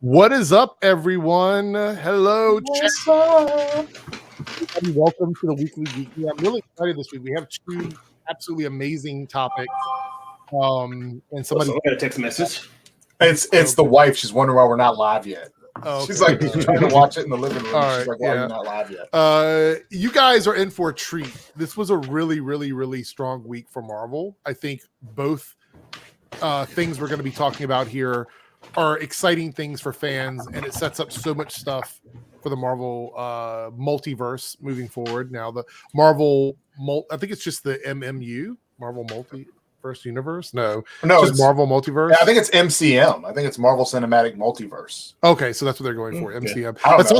What is up, everyone? Hello, chat. Welcome to the Weekly Geeky. I'm really excited this week. We have two absolutely amazing topics. And somebody got a text message. It's the wife. She's wondering why we're not live yet. Okay. She's like trying to watch it in the living room. All She's right, like, why are you not live yet? You guys are in for a treat. This was a really, really, really strong week for Marvel. I think both things we're going to be talking about here are exciting things for fans, and it sets up so much stuff for the Marvel multiverse moving forward. Now, the Marvel, I think it's just the MMU, Marvel Multiverse Universe. No, it's Marvel Multiverse. Yeah, I think it's MCM. I think it's Marvel Cinematic Multiverse. Okay, so that's what they're going for. MCM. Yeah. That's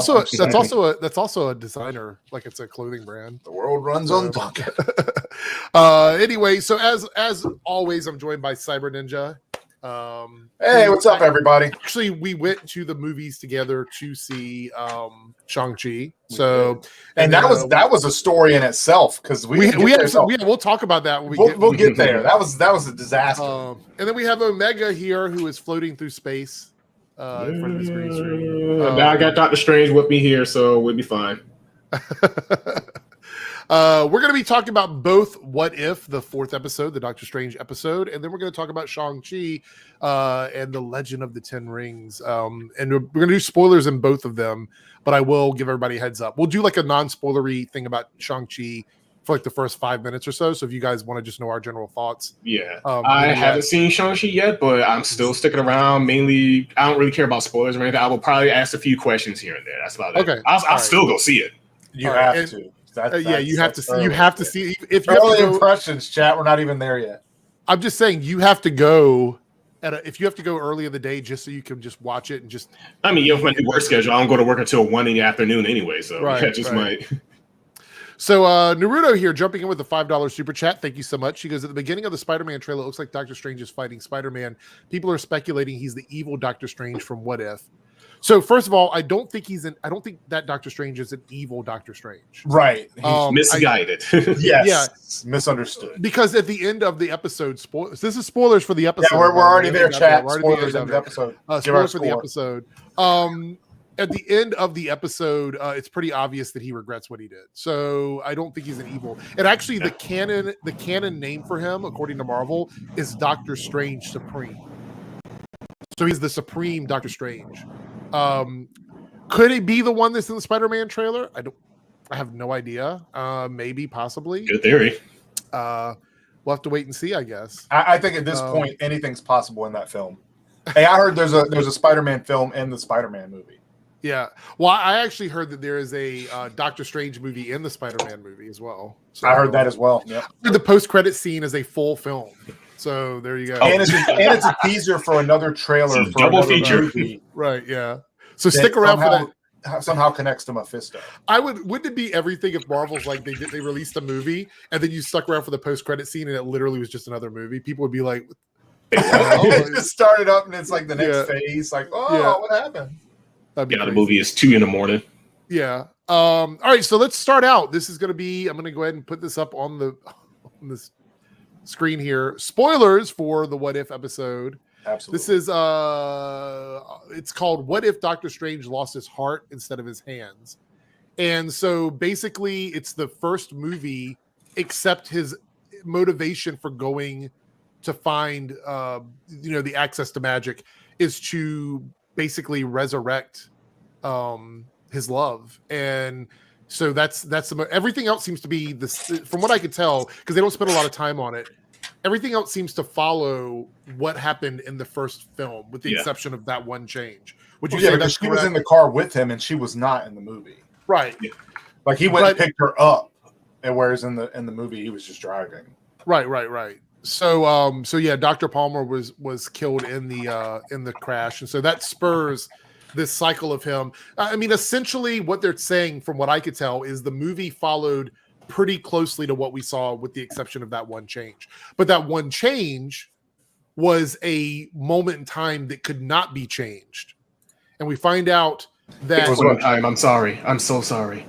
also a designer, like it's a clothing brand. The world runs on bucket. Anyway, so as always, I'm joined by Cyber Ninja. Hey, what's up, everybody? Actually, we went to the movies together to see Shang-Chi. So, and that was a story in itself because we'll talk about that when we'll get there. That was a disaster. And then we have Omega here who is floating through space in front of his green screen. Now I got Doctor Strange with me here, so we'll be fine. We're going to be talking about both What If, the fourth episode, the Doctor Strange episode, and then we're going to talk about Shang-Chi and the Legend of the Ten Rings. And we're going to do spoilers in both of them, but I will give everybody a heads up. We'll do like a non-spoilery thing about Shang-Chi for like the first 5 minutes or so. So if you guys want to just know our general thoughts. Yeah. I haven't seen Shang-Chi yet, but I'm still sticking around. Mainly, I don't really care about spoilers or anything. I will probably ask a few questions here and there. That's about it. Okay. I'll still go see it. You have to. You have to. You have to see. If you early impressions, chat. We're not even there yet. I'm just saying you have to go if you have to go early in the day just so you can just watch it and just. I mean, with my new work schedule, I don't go to work until 1 in the afternoon anyway, so might. So Naruto here jumping in with the $5 super chat. Thank you so much. She goes, at the beginning of the Spider-Man trailer, it looks like Doctor Strange is fighting Spider-Man. People are speculating he's the evil Doctor Strange from What If. So first of all, I don't think that Doctor Strange is an evil Doctor Strange. Right. He's misguided. Yes. Misunderstood. Because at the end of the episode, this is spoilers for the episode. Yeah, we're already there, chat. Spoilers in the episode. Spoilers for the episode. At the end of the episode, it's pretty obvious that he regrets what he did. So I don't think he's an evil. And actually, the canon name for him, according to Marvel, is Doctor Strange Supreme. So he's the Supreme Doctor Strange. Could it be the one that's in the Spider-Man trailer? I have no idea. Maybe, possibly. Good theory. We'll have to wait and see, I guess. I think at this point, anything's possible in that film. Hey, I heard there's a Spider-Man film in the Spider-Man movie. Yeah. Well, I actually heard that there is a Doctor Strange movie in the Spider-Man movie as well. So, I heard that as well. Yep. The post-credit scene is a full film. So there you go. And it's a teaser for another trailer for double another feature. movie. Right, yeah. So stick around for that. Somehow connects to Mephisto. Wouldn't it be everything if Marvel's like they released a movie and then you stuck around for the post-credit scene and it literally was just another movie? People would be like, it just started up and it's like the next phase. Like, what happened? The movie is 2 a.m. Yeah. All right, so let's start out. This is going to be, I'm going to go ahead and put this up on this screen here. Spoilers for the What If episode. Absolutely. This is it's called What If Doctor Strange Lost His Heart Instead of His Hands. And so basically it's the first movie except his motivation for going to find the access to magic is to basically resurrect his love. And so that's everything else seems to be this, from what I could tell, because they don't spend a lot of time on it. Everything else seems to follow what happened in the first film, with the exception of that one change. Would you say that she was in the car with him and she was not in the movie? Right. Yeah. Like he went and picked her up, and whereas in the movie he was just driving. Right. So yeah, Dr. Palmer was killed in the crash, and so that spurs this cycle of him. I mean, essentially, what they're saying, from what I could tell, is the movie followed pretty closely to what we saw, with the exception of that one change. But that one change was a moment in time that could not be changed, and we find out that it was one time. I'm sorry. I'm so sorry.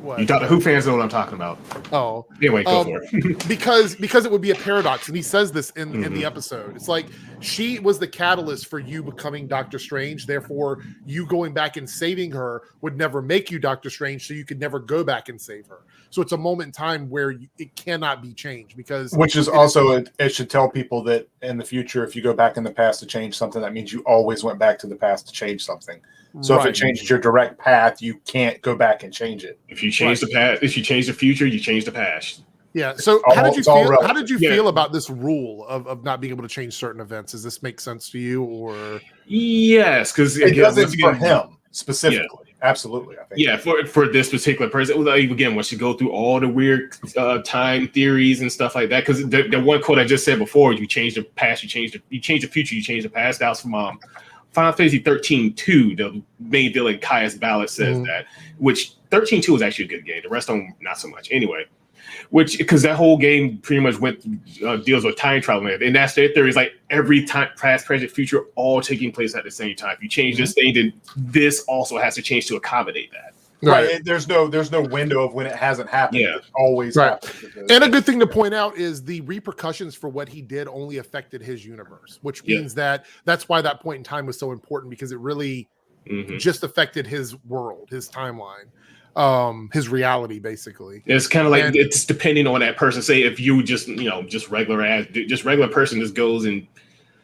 You Doctor Who fans know what I'm talking about. Oh, anyway, go for it. because it would be a paradox, and he says this in the episode. It's like she was the catalyst for you becoming Doctor Strange. Therefore, you going back and saving her would never make you Doctor Strange, so you could never go back and save her. So it's a moment in time where it cannot be changed which is also it should tell people that in the future, if you go back in the past to change something, that means you always went back to the past to change something. So if it changes your direct path, you can't go back and change it. If you change the past, if you change the future, you change the past. Yeah. So how did you feel? How did you feel about this rule of not being able to change certain events? Does this make sense to you, or? Yes, because it doesn't for him specifically. Yeah. Absolutely, I think. Yeah, for this particular person, again, once you go through all the weird time theories and stuff like that, because the one quote I just said before, you change the past, you change the future, you change the past. That was from Final Fantasy 13-2, the main villain Kaya's Ballad says that, which 13-2 was actually a good game. The rest of them, not so much. Anyway, because that whole game pretty much deals with time travel, and that's their theory. Is like every time, past, present, future, all taking place at the same time. If you change this thing, then this also has to change to accommodate that. Right. There's no window of when it hasn't happened. Yeah. It always happens. And a good thing to point out is the repercussions for what he did only affected his universe, which means that's why that point in time was so important, because it really just affected his world, his timeline, his reality, basically. It's kind of like it's depending on that person. Say if you just regular person just goes and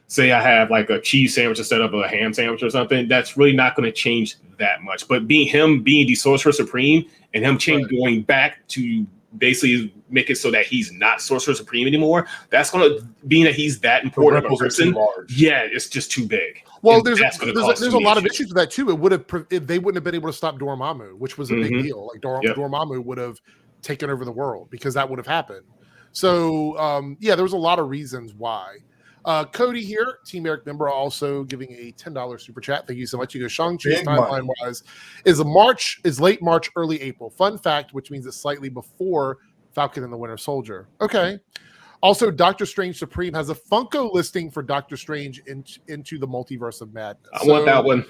say I have like a cheese sandwich instead of a ham sandwich or something, that's really not going to change that much. But being the Sorcerer Supreme and him going back to basically make it so that he's not Sorcerer Supreme anymore, that's going to, being that he's that important of a person, it's just too big. Well, there's a lot of issues with that too. It would have, if they wouldn't have been able to stop Dormammu, which was a big deal. Like Dormammu would have taken over the world because that would have happened. So there was a lot of reasons why. Cody here, Team Eric member, also giving a $10 super chat. Thank you so much. You go, Shang-Chi's timeline wise is late March, early April. Fun fact, which means it's slightly before Falcon and the Winter Soldier. Okay. Also, Doctor Strange Supreme has a Funko listing for Doctor Strange into the Multiverse of Madness. I want that one.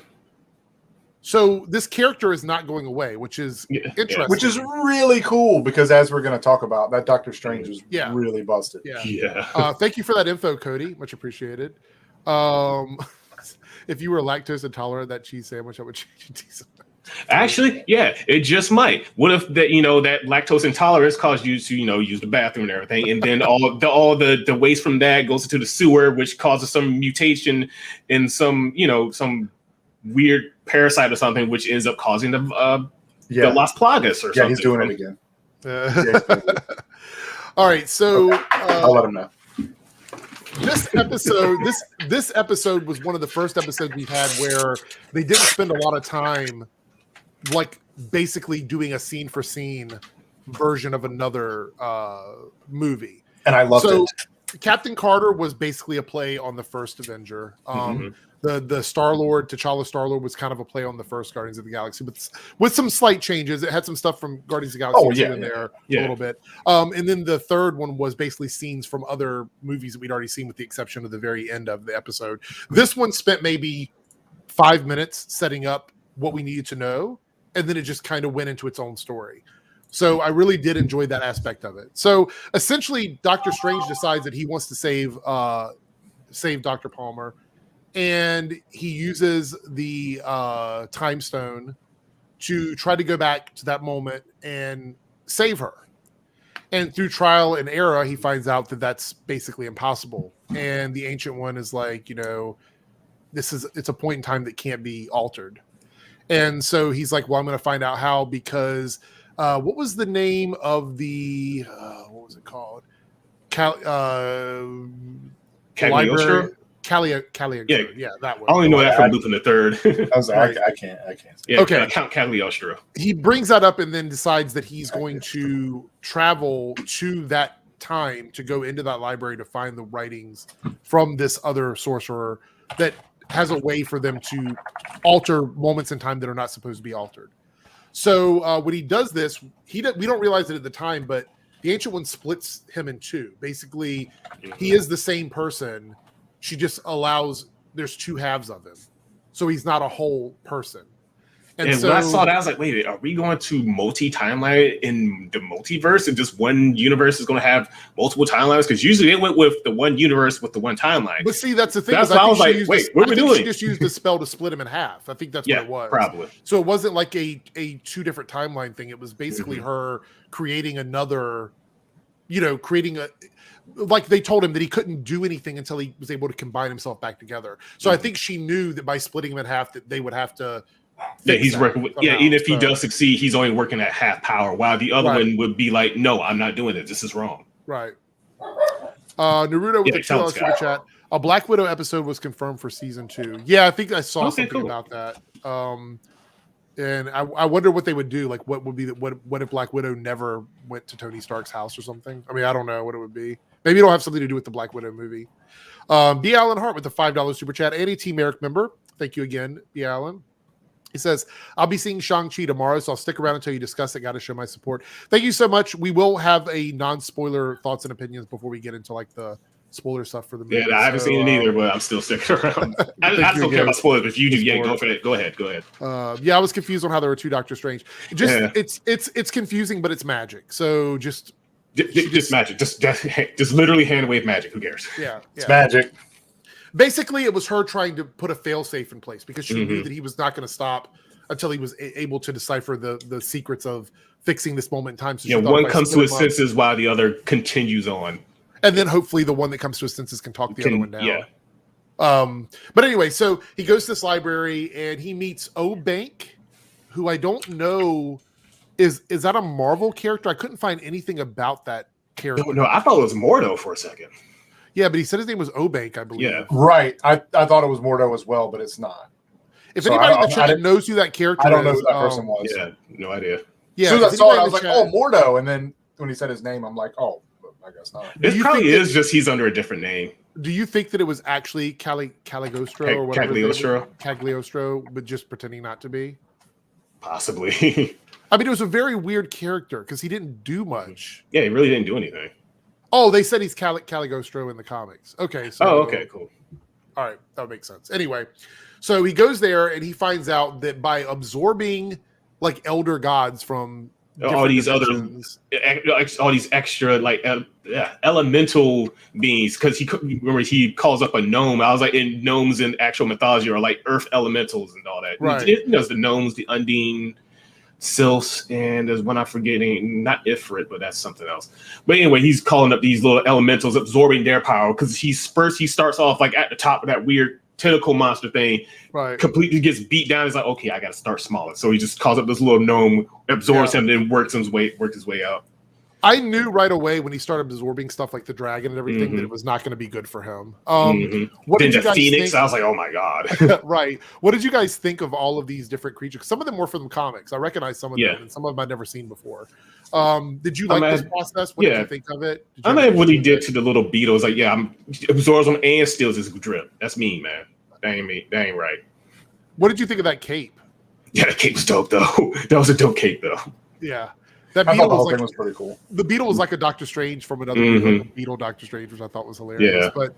So this character is not going away, which is interesting. Which is really cool, because as we're going to talk about, that Doctor Strange is really busted. Thank you for that info, Cody. Much appreciated. If you were lactose intolerant, that cheese sandwich, I would change it to something. Actually, it just might. What if that that lactose intolerance caused you to use the bathroom and everything, and then all the waste from that goes into the sewer, which causes some mutation in some weird parasite or something, which ends up causing the Las Plagas or something. Yeah, he's doing it again. All right, so I'll let him know. This episode was one of the first episodes we've had where they didn't spend a lot of time like basically doing a scene for scene version of another movie. And I loved it. Captain Carter was basically a play on the first Avenger. The Star-Lord, T'Challa Star-Lord, was kind of a play on the first Guardians of the Galaxy, but with some slight changes. It had some stuff from Guardians of the Galaxy in there a little bit. And then the third one was basically scenes from other movies that we'd already seen, with the exception of the very end of the episode. This one spent maybe 5 minutes setting up what we needed to know, and then it just kind of went into its own story. So I really did enjoy that aspect of it. So essentially, Doctor Strange decides that he wants to save Dr. Palmer, and he uses the time stone to try to go back to that moment and save her. And through trial and error, he finds out that that's basically impossible. And the Ancient One is like, it's a point in time that can't be altered. And so he's like, well, I'm going to find out how, because what was the name of the what was it called? Library. Caligo. That one. I only know that from Lupin the Third. I was like, I can't. Yeah, okay. Count Cagliostro. He brings that up and then decides that he's going to travel to that time to go into that library to find the writings from this other sorcerer that has a way for them to alter moments in time that are not supposed to be altered. So when he does this, we don't realize it at the time, but the Ancient One splits him in two. Basically, he is the same person. She just allows, there's two halves of him. So he's not a whole person. And so when I saw that, I was like, wait, are we going to multi-timeline in the multiverse? And just one universe is going to have multiple timelines? Because usually they went with the one universe with the one timeline. But see, that's the thing. That's why I was like, wait, what are we doing? She just used the spell to split him in half. I think that's what it was. Probably. So it wasn't like a two different timeline thing. It was basically her creating another, creating a, like they told him that he couldn't do anything until he was able to combine himself back together. So I think she knew that by splitting him in half that they would have to. He's working with, even if he does succeed, he's only working at half power, while the other one would be like, no, I'm not doing it. This is wrong. Right. Naruto with a $2 super chat. A Black Widow episode was confirmed for season 2. Yeah, I think I saw something about that. And I wonder what they would do. Like, what would be what if Black Widow never went to Tony Stark's house or something? I mean, I don't know what it would be. Maybe it'll have something to do with the Black Widow movie. B. Allen Hart with the $5 super chat. Andy T. Merrick member. Thank you again, B. Allen. He says, I'll be seeing Shang-Chi tomorrow, so I'll stick around until you discuss it. Got to show my support. Thank you so much. We will have a non-spoiler thoughts and opinions before we get into like the spoiler stuff for the movie. Yeah, I haven't seen it either, but I'm still sticking around. I still care about spoilers, but if you do, go for it. Go ahead. Yeah, I was confused on how there were 2 Doctor Strange. It's confusing, but it's magic. So just magic. Just literally hand wave magic. Who cares? Yeah. It's magic. Basically, it was her trying to put a failsafe in place because she knew that he was not going to stop until he was able to decipher the secrets of fixing this moment in time. So one comes to his senses while the other continues on. And then hopefully the one that comes to his senses can talk the other one down. Yeah. But anyway, so he goes to this library and he meets O-Bank, who I don't know is that a Marvel character? I couldn't find anything about that character. No, I thought it was Mordo for a second. Yeah, but he said his name was O-Bank, I believe. Yeah, right. I thought it was Mordo as well, but it's not. If anybody in the chat knows who that character is, I don't know who that person was. Yeah, no idea. Yeah, as soon as I saw it, I was like, oh, Mordo. And then when he said his name, I'm like, oh, I guess not. It probably is just he's under a different name. Do you think that it was actually Caligostro or whatever? Cagliostro, but just pretending not to be? Possibly. I mean, it was a very weird character because he didn't do much. Yeah, he really didn't do anything. Oh, they said he's Caligostro in the comics. Okay. So, okay, cool. All right, that would make sense. Anyway, so he goes there and he finds out that by absorbing like elder gods from all these extra like elemental beings, because he calls up a gnome. I was like, in gnomes in actual mythology are like earth elementals and all that. Right. There's the gnomes, the Undine, Sylphs, and there's one I'm forgetting, not Ifrit, but that's something else. But anyway, he's calling up these little elementals, absorbing their power, because he starts off like at the top of that weird tentacle monster thing, right? Completely gets beat down. He's like, okay, I got to start smaller. So he just calls up this little gnome, absorbs him, then works his way out. I knew right away when he started absorbing stuff like the dragon and everything that it was not going to be good for him. What then did you guys Phoenix, think? I was like, oh my god. Right. What did you guys think of all of these different creatures? Some of them were from the comics. I recognize some of them, and some of them I'd never seen before. Did you like this process? What did you think of it? I mean, what he did to the little beetles, like, absorbs them and steals his drip. That's mean, man. That ain't right. What did you think of that cape? Yeah, that cape was dope, though. That was a dope cape, though. Yeah. That I beetle thought the whole thing was pretty cool. The beetle was like a Doctor Strange from another like beetle Doctor Strange, which I thought was hilarious. Yeah. But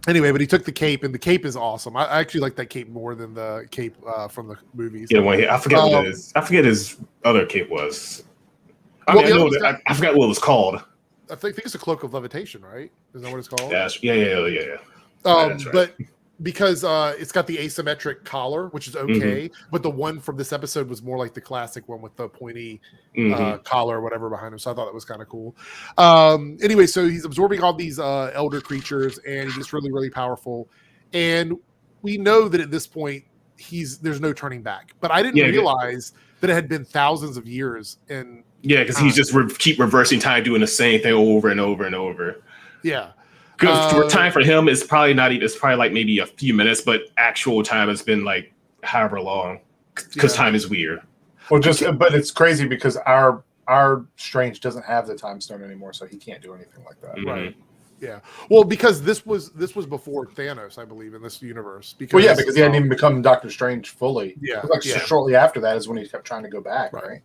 anyway, but he took the cape, and the cape is awesome. I actually like that cape more than the cape from the movies. Yeah, I forget what it is. I forget his other cape was. I forgot what it was called. I think it's a cloak of levitation, right? Isn't that what it's called? Yeah. That's right. But because it's got the asymmetric collar, which is okay, but the one from this episode was more like the classic one with the pointy collar or whatever behind him. So I thought that was kind of cool. Anyway, so he's absorbing all these elder creatures, and he's just really, really powerful. And we know that at this point, there's no turning back. But I didn't realize that it had been thousands of years. Because he's just keep reversing time, doing the same thing over and over and over. Yeah. Because time for him is probably not even. It's probably like maybe a few minutes, but actual time has been like however long. Because time is weird. Well, but it's crazy because our Strange doesn't have the time stone anymore, so he can't do anything like that. Right. Yeah. Well, because this was before Thanos, I believe, in this universe. Because he hadn't even become Doctor Strange fully. Yeah. Shortly after that is when he kept trying to go back, right?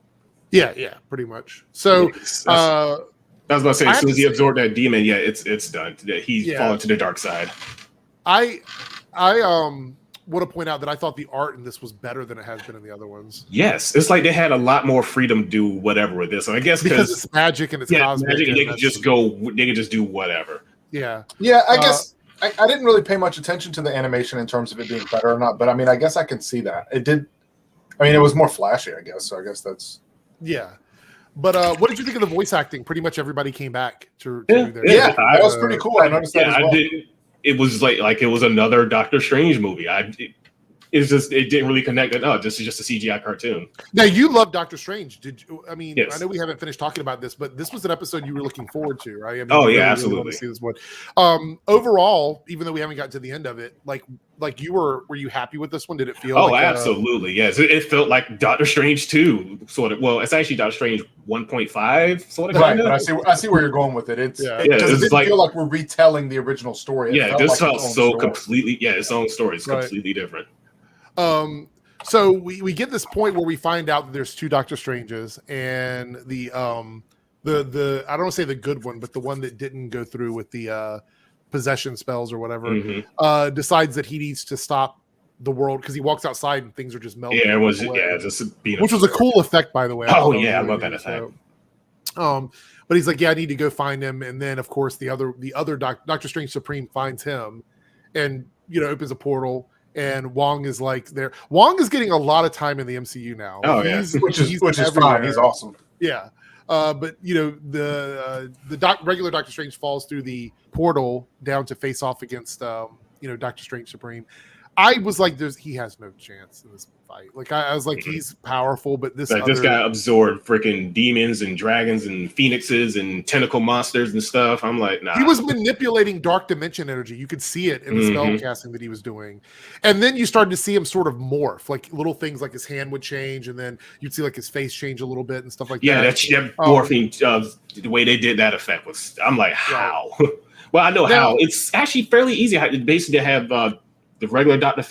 Yeah, pretty much. So. I was about to say, as soon as he absorbed that demon, it's done. He's fallen to the dark side. I want to point out that I thought the art in this was better than it has been in the other ones. Yes, it's like they had a lot more freedom to do whatever with this. So I guess because it's magic and it's cosmic. Magic, and and they could just go. They could just do whatever. Yeah. Yeah, I guess I didn't really pay much attention to the animation in terms of it being better or not, but I mean, I guess I can see that. It did. I mean, it was more flashy, I guess. So I guess that's. Yeah. But what did you think of the voice acting? Pretty much everybody came back to do their. Yeah, that was pretty cool. I noticed that as well. I didn't. It was like it was another Doctor Strange movie. It's just it didn't really connect. Oh, this is just a CGI cartoon. Now you love Doctor Strange. Did you? I mean, Yes. I know we haven't finished talking about this, but this was an episode you were looking forward to, right? I mean, Oh, you yeah, really absolutely. wanted to see this one. Overall, even though we haven't gotten to the end of it, like you were you happy with this one? Did it feel? Oh, like, absolutely. Yes, it felt like Doctor Strange 2, sort of. Well, it's actually Doctor Strange 1.5, sort of. Right, but I see where you're going with it. It didn't feel like we're retelling the original story. This felt so completely. Yeah, its own story is completely different. So we get this point where we find out that there's two Doctor Stranges, and the I don't want to say the good one, but the one that didn't go through with the possession spells or whatever, decides that he needs to stop the world because he walks outside and things are just melting. Yeah, it was just being which was a cool effect, by the way. Oh yeah, I love that effect. But he's like, yeah, I need to go find him, and then of course the other Doctor Strange Supreme finds him, and opens a portal. And Wang is like there. Wang is getting a lot of time in the MCU now. Oh, which is fine. He's awesome. Yeah, but the regular Doctor Strange falls through the portal down to face off against Doctor Strange Supreme. I was like, he has no chance in this fight. Like I was like, he's powerful, but this guy absorbed freaking demons and dragons and phoenixes and tentacle monsters and stuff. I'm like, nah. He was manipulating dark dimension energy. You could see it in the spell casting that he was doing. And then you started to see him sort of morph, like little things like his hand would change, and then you'd see like his face change a little bit and stuff like that. Yeah, that morphing, the way they did that effect was, I'm like, how? Right. Well, I know how. It's actually fairly easy. Basically, they have the regular Doctor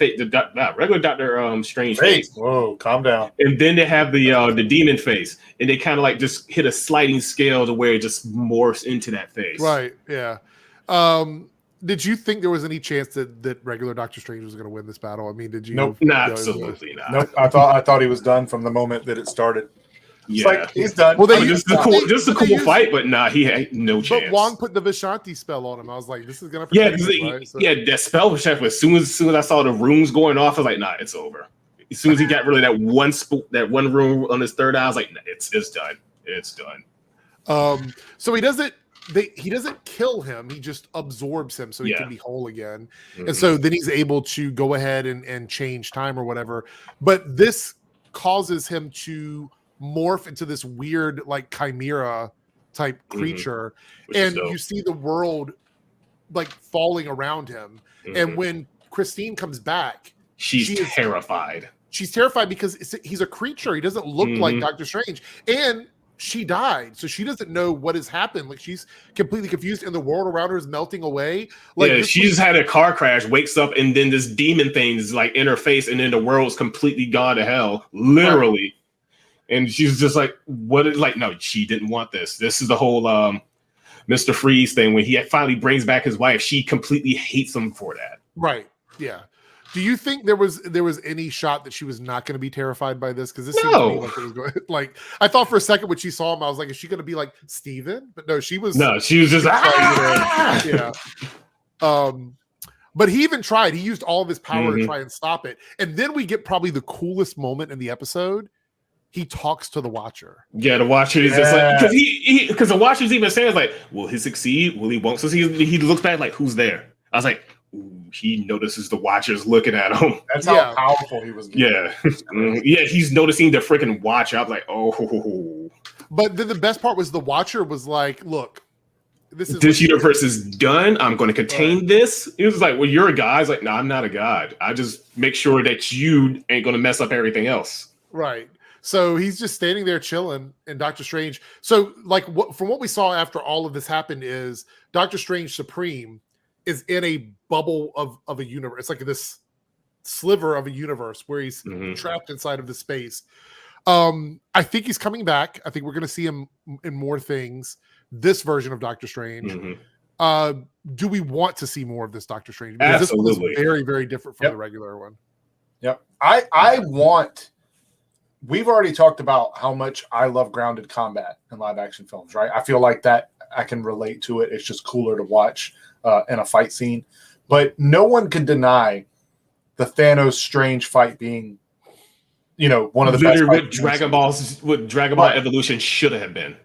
regular Doctor Strange face. Whoa, calm down. And then they have the demon face, and they kind of like just hit a sliding scale to where it just morphs into that face. Right. Yeah. Did you think there was any chance that regular Doctor Strange was going to win this battle? I mean, did you? Nope. Absolutely not. Nope. I thought he was done from the moment that it started. Yeah, like, he's done. Well, just a cool fight, but he had no chance. But Wang put the Vishanti spell on him. I was like, this is gonna. That spell was as soon as I saw the runes going off, I was like, nah, it's over. As soon as he got rid of that one rune on his third eye, I was like, nah, it's done. It's done. So he doesn't kill him. He just absorbs him so he can be whole again. And so then he's able to go ahead and change time or whatever. But this causes him to morph into this weird like chimera type creature, and you see the world like falling around him. And when Christine comes back, she's terrified. She's terrified because he's a creature. He doesn't look like Doctor Strange, and she died, so she doesn't know what has happened. Like she's completely confused, and the world around her is melting away. Like she just had a car crash, wakes up, and then this demon thing is like in her face, and then the world's completely gone to hell, literally. Right. And she's just like, what is like, no, she didn't want this. This is the whole Mr. Freeze thing. When he finally brings back his wife, she completely hates him for that. Right. Yeah. Do you think there was any shot that she was not going to be terrified by this? Because this seems to me like it was going. Like I thought for a second when she saw him, I was like, is she going to be like Steven? But no, she was. No, she was just yeah. But he even tried. He used all of his power to try and stop it. And then we get probably the coolest moment in the episode. He talks to the Watcher. Yeah, the Watcher is just like because the Watcher's even saying like, will he succeed? Will he won't succeed? He looks back like, who's there? I was like, ooh, he notices the Watcher's looking at him. That's how powerful he was. Yeah, he's noticing the freaking Watcher. I was like, oh. But then the best part was the Watcher was like, look, this universe is done. I'm going to contain this. It was like, well, you're a god. I was like, no, I'm not a god. I just make sure that you ain't going to mess up everything else. Right. So he's just standing there chilling, and Doctor Strange. So, like, from what we saw after all of this happened is Doctor Strange Supreme is in a bubble of a universe. It's like this sliver of a universe where he's trapped inside of the space. I think he's coming back. I think we're going to see him in more things. This version of Doctor Strange. Mm-hmm. Do we want to see more of this Doctor Strange? Because Absolutely. this one is very, very different from the regular one. Yep. I want. We've already talked about how much I love grounded combat in live action films, right? I feel like that I can relate to it. It's just cooler to watch in a fight scene. But no one can deny the Thanos Strange fight being, one of the best. Literally what Dragon Ball Evolution should have been.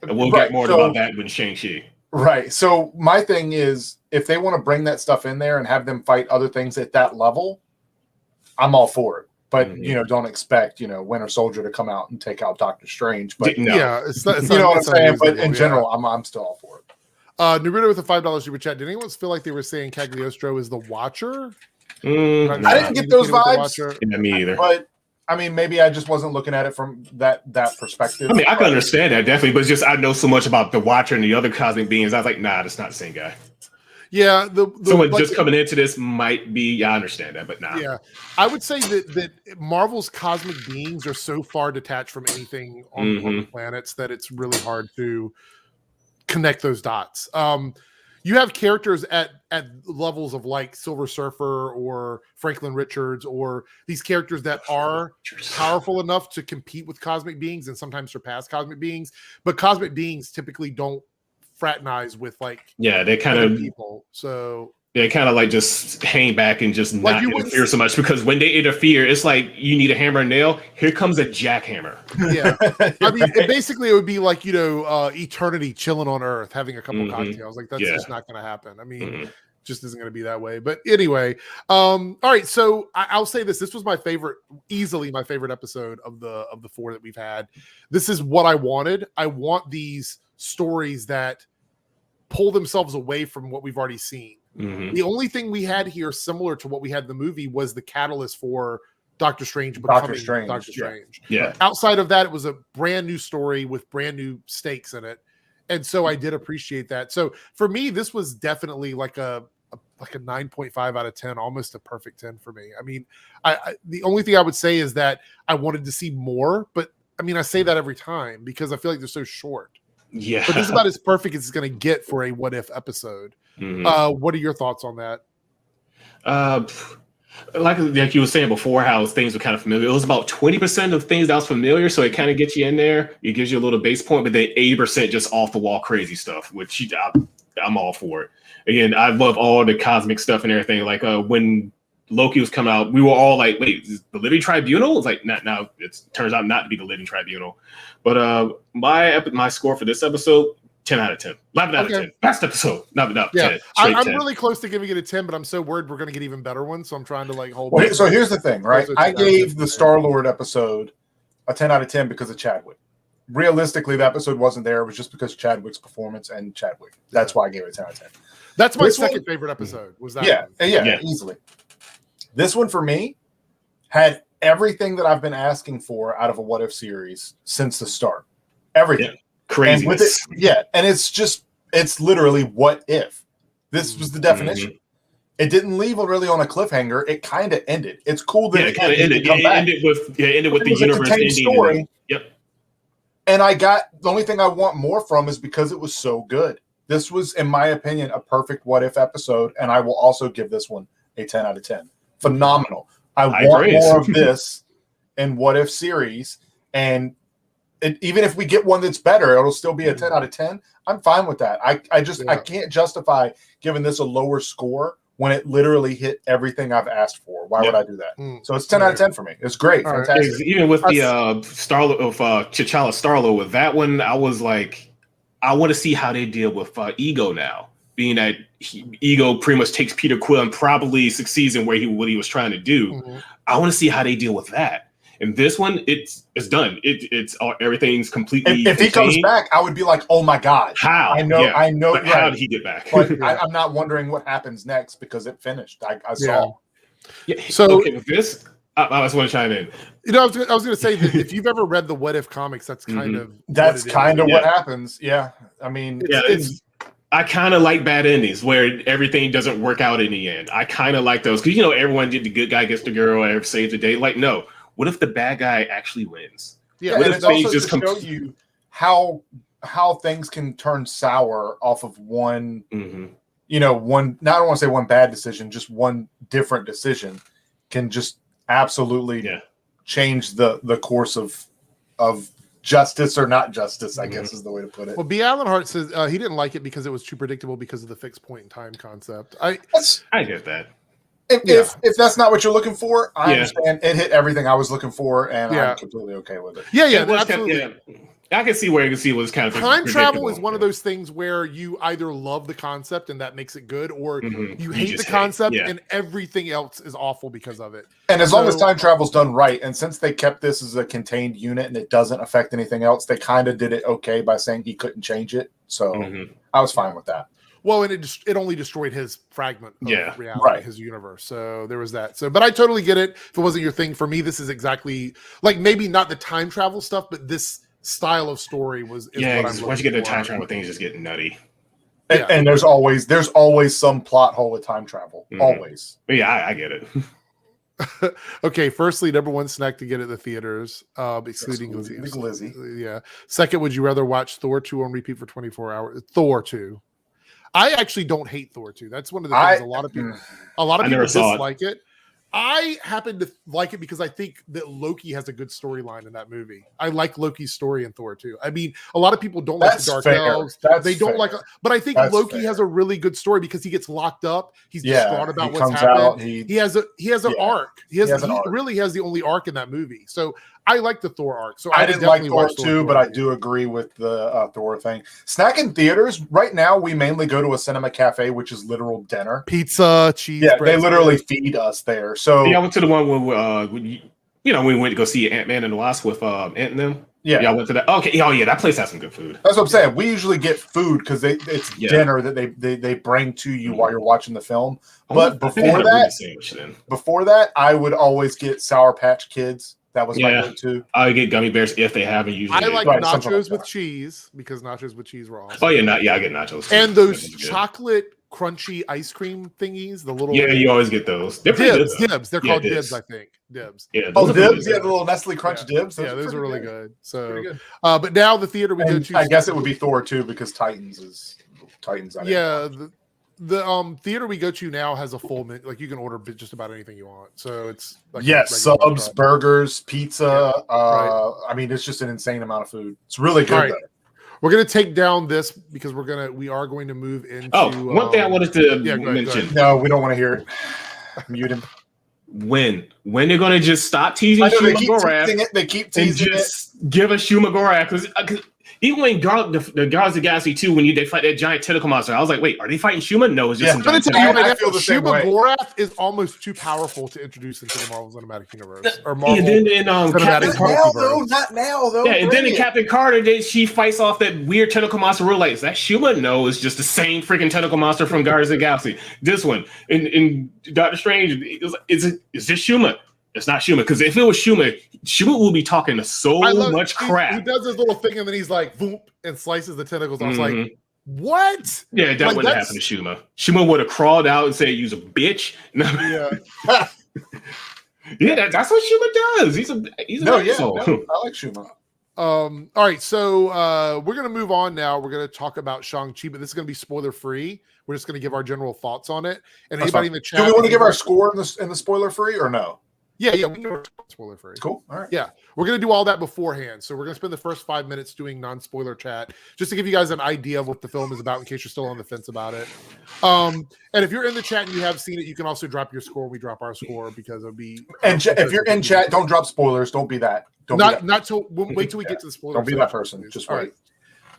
And we'll get more about that with Shang-Chi. Right. So my thing is, if they want to bring that stuff in there and have them fight other things at that level, I'm all for it. But don't expect Winter Soldier to come out and take out Doctor Strange. But it's not, what I'm saying. But in general, I'm still all for it. Naruto with the $5 super chat. Did anyone feel like they were saying Cagliostro is the Watcher? I didn't get those vibes. Yeah, me either. But I mean, maybe I just wasn't looking at it from that perspective. I mean, I can understand that definitely, but it's just I know so much about the Watcher and the other cosmic beings. I was like, nah, that's not the same guy. Yeah, someone just coming into this might be. Yeah, I understand that, but nah. Yeah, I would say that Marvel's cosmic beings are so far detached from anything on the planets that it's really hard to connect those dots. You have characters at levels of like Silver Surfer or Franklin Richards or these characters that are powerful enough to compete with cosmic beings and sometimes surpass cosmic beings, but cosmic beings typically don't fraternize with they kind of people. So they kind of like just hang back and just not interfere so much, because when they interfere, it's like you need a hammer and nail. Here comes a jackhammer. Yeah, I mean, basically it would be like eternity chilling on Earth, having a couple cocktails. Like that's just not going to happen. I mean, just isn't going to be that way. But anyway, all right. So I'll say this: this was easily my favorite episode of the 4 that we've had. This is what I wanted. I want these stories that pull themselves away from what we've already seen. The only thing we had here similar to what we had in the movie was the catalyst for Doctor Strange becoming Doctor Strange. Yeah. Outside of that, it was a brand new story with brand new stakes in it. And so I did appreciate that. So for me, this was definitely like a 9.5 out of 10, almost a perfect 10 for me. I mean, the only thing I would say is that I wanted to see more, but I mean, I say that every time because I feel like they're so short. Yeah, but this is about as perfect as it's going to get for a what if episode. What are your thoughts on that? Like you were saying before, how things were kind of familiar. It was about 20% of things that was familiar, so it kind of gets you in there. It gives you a little base point, but then 80% just off the wall crazy stuff, which I'm all for it. Again, I love all the cosmic stuff and everything. Like when Loki was coming out, we were all like, wait, is the Living Tribunal? It's like, now it turns out not to be the Living Tribunal. But my score for this episode, 10 out of 10. 11 out of 10. Best episode. Not 10. I'm 10. really close to giving it a 10, but I'm so worried we're going to get even better ones. So I'm trying to hold. Well, so here's the thing, right? I gave the Star-Lord episode a 10 out of 10 because of Chadwick. Realistically, the episode wasn't there. It was just because of Chadwick's performance and Chadwick. That's why I gave it a 10 out of 10. That's my second favorite episode. Was that? Yeah, easily. This one for me had everything that I've been asking for out of a What If series since the start. Everything. Yeah. Crazy. And it's literally what if. This was the definition. It didn't leave really on a cliffhanger. It kind of ended. It's cool that it kind of ended. It ended with the universe ending. Story. Yep. And the only thing I want more from is because it was so good. This was, in my opinion, a perfect What If episode, and I will also give this one a 10 out of 10. Phenomenal. I want more of this in What If series, and even if we get one that's better, it'll still be a 10 out of 10. I'm fine with that. I can't justify giving this a lower score when it literally hit everything I've asked for. Why would I do that? So it's 10 out of 10 for me. It's great. Fantastic. Even with the T'Challa Star-Lord, with that one, I was like, I want to see how they deal with Ego now. Being that Ego pretty much takes Peter Quill and probably succeeds in what he was trying to do. I want to see how they deal with that. And this one, it's done. It's everything's completely. If he comes back, I would be like, "Oh my god!" How? I know. But how did he get back? But I'm not wondering what happens next because it finished. I saw. Yeah. So with this, I just want to chime in. I was going to say that if you've ever read the What If comics, that's kind of what happens. Yeah, I mean, I kind of like bad endings where everything doesn't work out in the end. I kind of like those because everyone did the good guy gets the girl or saves the day. Like no. What if the bad guy actually wins? Yeah, and it's also just to show you how things can turn sour off of one, one. I don't want to say one bad decision, just one different decision can just absolutely changed the course of justice or not justice, I guess is the way to put it. Well, B. Allen Hart says he didn't like it because it was too predictable because of the fixed point in time concept. I get that. If that's not what you're looking for, I understand. It hit everything I was looking for, and I'm completely okay with it. Yeah, absolutely. I can see where you can see it was kind of time travel is one of those things where you either love the concept and that makes it good, or you hate the concept and everything else is awful because of it. And as long as time travel's done right, and since they kept this as a contained unit and it doesn't affect anything else, they kind of did it okay by saying he couldn't change it. So I was fine with that. Well, and it only destroyed his fragment of reality, his universe. So there was that. So, but I totally get it. If it wasn't your thing, for me, this is exactly like maybe not the time travel stuff, but this style of story is what I'm looking once you get the time travel, things just get nutty. And there's always some plot hole with time travel. Always. But yeah, I get it. Okay, firstly, number one snack to get at the theaters, excluding Lizzie. Yeah. Second, would you rather watch Thor 2 on repeat for 24 hours? Thor 2. I actually don't hate Thor 2. That's one of the things a lot of people dislike it. I happen to like it because I think that Loki has a good storyline in that movie. I like Loki's story in Thor 2. I mean, a lot of people don't like the Dark Elves. They don't like, but I think Loki has a really good story because he gets locked up. He's distraught about what's happened. He has an arc. He really has the only arc in that movie. So I like the Thor arc. So I didn't like Thor 2, but I do agree with the Thor thing. Snack in theaters right now. We mainly go to a cinema cafe, which is literal dinner, pizza, cheese. Yeah, they literally feed us there. So I went to the one where we went to go see Ant-Man and the Wasp with Ant and them. Yeah, I went to that. Okay, that place has some good food. That's what I'm saying. We usually get food because it's dinner that they bring to you while you're watching the film. But before that, I would always get Sour Patch Kids. That was my go-to. I get gummy bears if they have it. Usually, I like nachos with cheese because nachos with cheese were awesome. Oh yeah, I get nachos. And those chocolate crunchy ice cream thingies, the little you always get those. They're dibs. They're called dibs, I think. Dibs. Yeah, dibs. Yeah, the little Nestle Crunch dibs. Those are really good. So, but now the theater we go to. I guess it would be Thor too because Titans. The theater we go to now has a full menu. Like you can order just about anything you want. So it's like subs, burgers, pizza. I mean, it's just an insane amount of food. It's really good. Right. We're gonna take down this because we are going to move into. One thing I wanted to mention. No, we don't want to hear it. Mute him. When they're gonna just stop teasing Shuma Gorath? They keep teasing and just give us Shuma Gorath because. Even when the Guardians of the Galaxy 2, when they fight that giant tentacle monster, I was like, wait, are they fighting Shuma? No, it's just some giant I feel the same way. Gorath is almost too powerful to introduce into the Marvel Cinematic Universe. Or Marvel and then in Captain Carter, not now though. Yeah, and then in Captain Carter, she fights off that weird tentacle monster. We're like, is that Shuma? No, it's just the same freaking tentacle monster from Guardians of the Galaxy. This one in Doctor Strange, is this Shuma? It's not Shuma, because if it was Shuma will be talking so much crap. He does this little thing and then he's like, boom, and slices the tentacles. I was like, what? Yeah, that wouldn't happen to Shuma. Shuma would have crawled out and said, "You's a bitch." Yeah, that's what Shuma does. He's an asshole. I like Shuma. All right, so we're gonna move on now. We're gonna talk about Shang-Chi, but this is gonna be spoiler free. We're just gonna give our general thoughts on it. And anybody in the chat, do we want to give our score in the spoiler free or no? Yeah, we know spoiler free. Cool. All right. Yeah, we're gonna do all that beforehand. So we're gonna spend the first 5 minutes doing non-spoiler chat, just to give you guys an idea of what the film is about, in case you're still on the fence about it. And if you're in the chat and you have seen it, you can also drop your score. We drop our score because it'll be. And if you're in chat, don't drop spoilers. Don't be that. Not till wait till we get to the spoilers. Don't be that person. Just wait.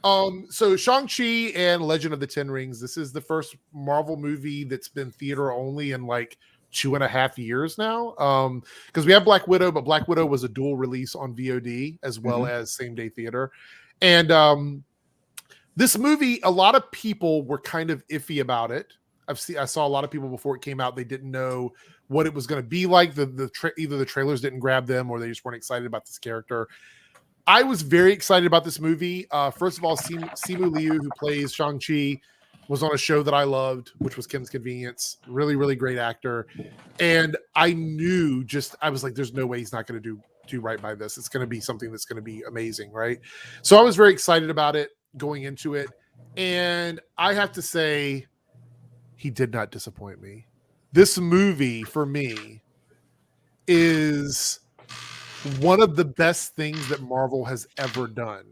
Right. So Shang-Chi and Legend of the Ten Rings. This is the first Marvel movie that's been theater only in like 2.5 years now, because we have Black Widow, but Black Widow was a dual release on VOD as well as same day theater. And this movie, a lot of people were kind of iffy about it. I saw a lot of people before it came out, they didn't know what it was going to be like. Either the trailers didn't grab them or they just weren't excited about this character. I was very excited about this movie. First of all, Simu Liu, who plays Shang-Chi, was on a show that I loved, which was Kim's Convenience. Really, really great actor. And I was like, there's no way he's not going to do right by this. It's going to be something that's going to be amazing, right? So I was very excited about it going into it. And I have to say, he did not disappoint me. This movie, for me, is one of the best things that Marvel has ever done.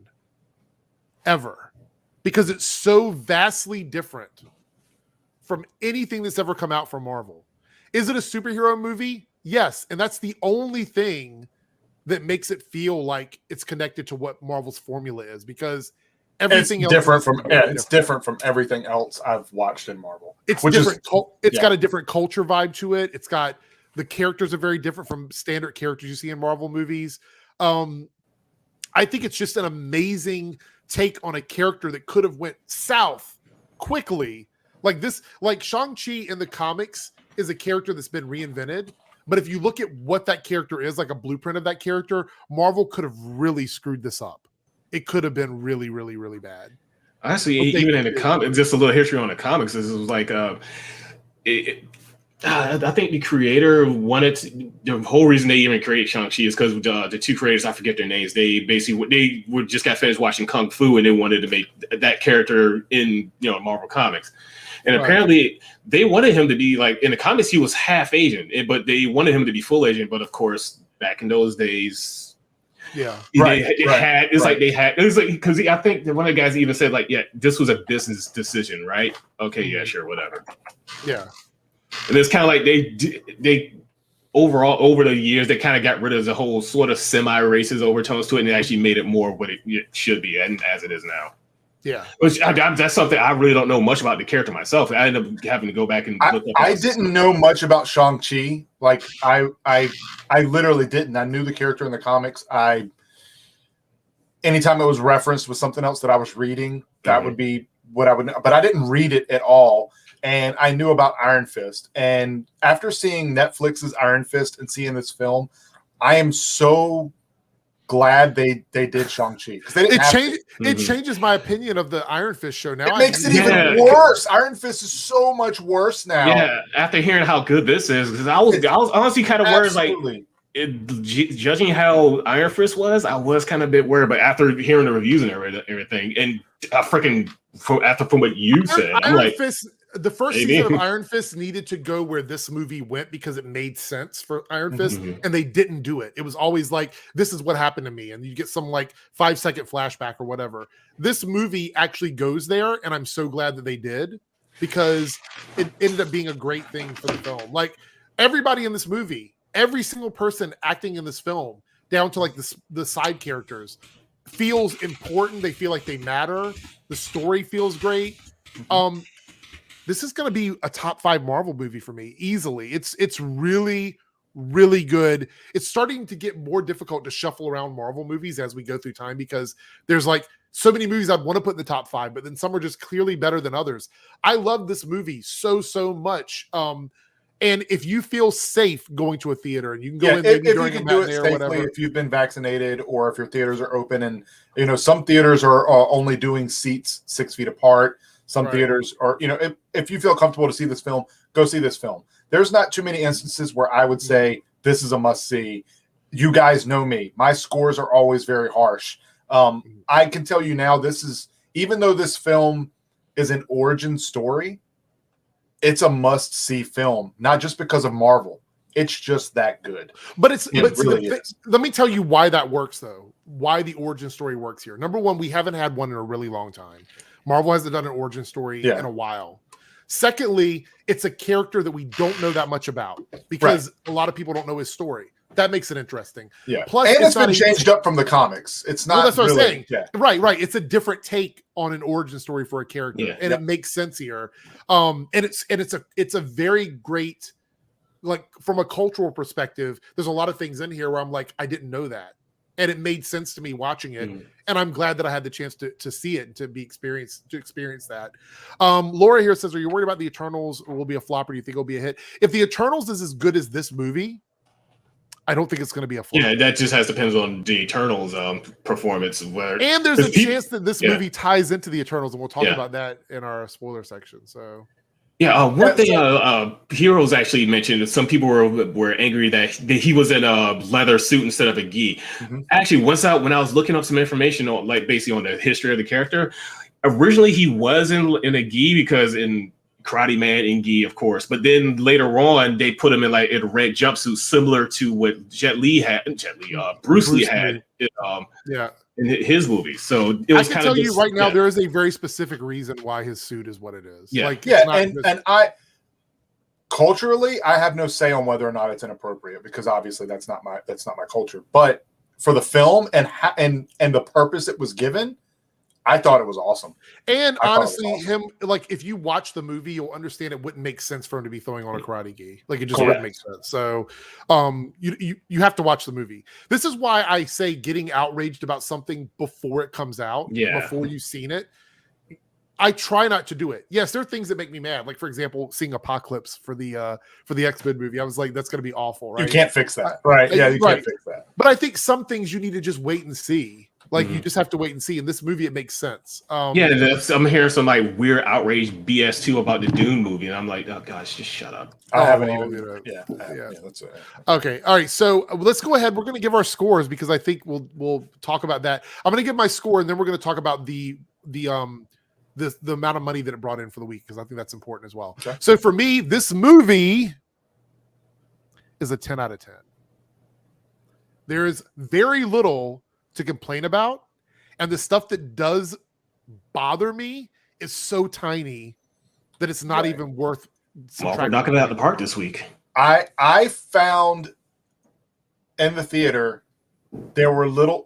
Ever. Because it's so vastly different from anything that's ever come out from Marvel. Is it a superhero movie? Yes. And that's the only thing that makes it feel like it's connected to what Marvel's formula is, because everything else different is from completely it's different from everything else I've watched in Marvel. It's which different. It's yeah. got a different culture vibe to it. It's got the characters are very different from standard characters you see in Marvel movies. I think it's just an amazing take on a character that could have went south quickly. Like this, like Shang-Chi in the comics is a character that's been reinvented. But if you look at what that character is, like a blueprint of that character, Marvel could have really screwed this up. It could have been really, really, really bad. Honestly, even in the comics, just a little history on the comics, this was like, I think the creator wanted to, the whole reason they even created Shang-Chi is because the two creators, I forget their names, they were just got finished watching Kung Fu and they wanted to make that character in Marvel Comics. And apparently they wanted him to be like, in the comics, he was half Asian, but they wanted him to be full Asian. But of course, back in those days, because I think one of the guys even said like, yeah, this was a business decision, right? Okay, yeah, sure, whatever. Yeah. And it's kind of like they overall over the years, they kind of got rid of the whole sort of semi-racist overtones to it and they actually made it more what it should be and as it is now. Yeah, which that's something I really don't know much about the character myself. I ended up having to go back and look up. I didn't know much about Shang-Chi. Like I literally didn't. I knew the character in the comics. Anytime it was referenced with something else that I was reading, that would be what I would know. But I didn't read it at all. And I knew about Iron Fist. And after seeing Netflix's Iron Fist and seeing this film, I am so glad they did Shang-Chi. It changes my opinion of the Iron Fist show now. It makes it even worse. Iron Fist is so much worse now. Yeah, after hearing how good this is, because I was honestly kind of worried, like judging how Iron Fist was, I was kind of a bit worried. But after hearing the reviews and everything, and from what you said, I'm like, Fist. The first season of Iron Fist needed to go where this movie went because it made sense for Iron Fist, and they didn't do it. It was always like, this is what happened to me, and you get some like 5-second flashback or whatever. This movie actually goes there, and I'm so glad that they did, because it ended up being a great thing for the film. Like, everybody in this movie, every single person acting in this film, down to like the side characters, feels important. They feel like they matter. The story feels great. This is going to be a top 5 Marvel movie for me easily. It's really, really good. It's starting to get more difficult to shuffle around Marvel movies as we go through time, because there's like so many movies I'd want to put in the top 5, but then some are just clearly better than others. I love this movie so much. And if you feel safe going to a theater, and you can go in maybe during a matinee or whatever, if you've been vaccinated or if your theaters are open, and some theaters are only doing seats 6 feet apart. Some theaters are, if you feel comfortable to see this film, go see this film. There's not too many instances where I would say this is a must see. You guys know me. My scores are always very harsh. I can tell you now, even though this film is an origin story, it's a must see film, not just because of Marvel. It's just that good. But let me tell you why that works, though. Why the origin story works here. Number one, we haven't had one in a really long time. Marvel hasn't done an origin story in a while. Secondly, it's a character that we don't know that much about, because a lot of people don't know his story. That makes it interesting. Yeah. Plus, and it's been changed up from the comics. It's not. Well, that's what really, I'm saying. Yeah. Right. It's a different take on an origin story for a character, and it makes sense here. And it's a very great, like, from a cultural perspective. There's a lot of things in here where I'm like, I didn't know that. And it made sense to me watching it, and I'm glad that I had the chance to see it and to experience that. Laura here says, "Are you worried about the Eternals will be a flop, or do you think it'll be a hit?" If the Eternals is as good as this movie, I don't think it's going to be a flop. Yeah, that just depends on the Eternals' performance. And there's a chance that this movie ties into the Eternals, and we'll talk about that in our spoiler section. So. Yeah, one thing Heroes actually mentioned is some people were angry that he was in a leather suit instead of a gi. Actually, when I was looking up some information on basically on the history of the character, originally he was in a gi because in Karate Man and Gi, of course. But then later on, they put him in a red jumpsuit, similar to what Bruce Lee had in his movies. So it was I can kind tell of you right now, there is a very specific reason why his suit is what it is. Yeah. And I culturally, I have no say on whether or not it's inappropriate, because obviously that's not my culture. But for the film and the purpose it was given, I thought it was awesome. And honestly, if you watch the movie, you'll understand it wouldn't make sense for him to be throwing on a karate gi. Like, it just wouldn't make sense. So you have to watch the movie. This is why I say getting outraged about something before it comes out, before you've seen it. I try not to do it. Yes, there are things that make me mad. Like, for example, seeing Apocalypse for the X-Men movie. I was like, that's going to be awful, right? You can't fix that. Right. Yeah, you can't fix that. But I think some things you need to just wait and see. Like, you just have to wait and see. In this movie, it makes sense. I'm hearing some weird outrage BS too about the Dune movie, and I'm like, oh gosh, just shut up. I haven't even. That's it. Okay, all right. So let's go ahead. We're going to give our scores, because I think we'll talk about that. I'm going to give my score, and then we're going to talk about the amount of money that it brought in for the week, because I think that's important as well. Okay. So for me, this movie is a 10 out of 10. There is very little to complain about, and the stuff that does bother me is so tiny that it's not even worth. Well, we're knocking it out of the park this week. I found in the theater there were little,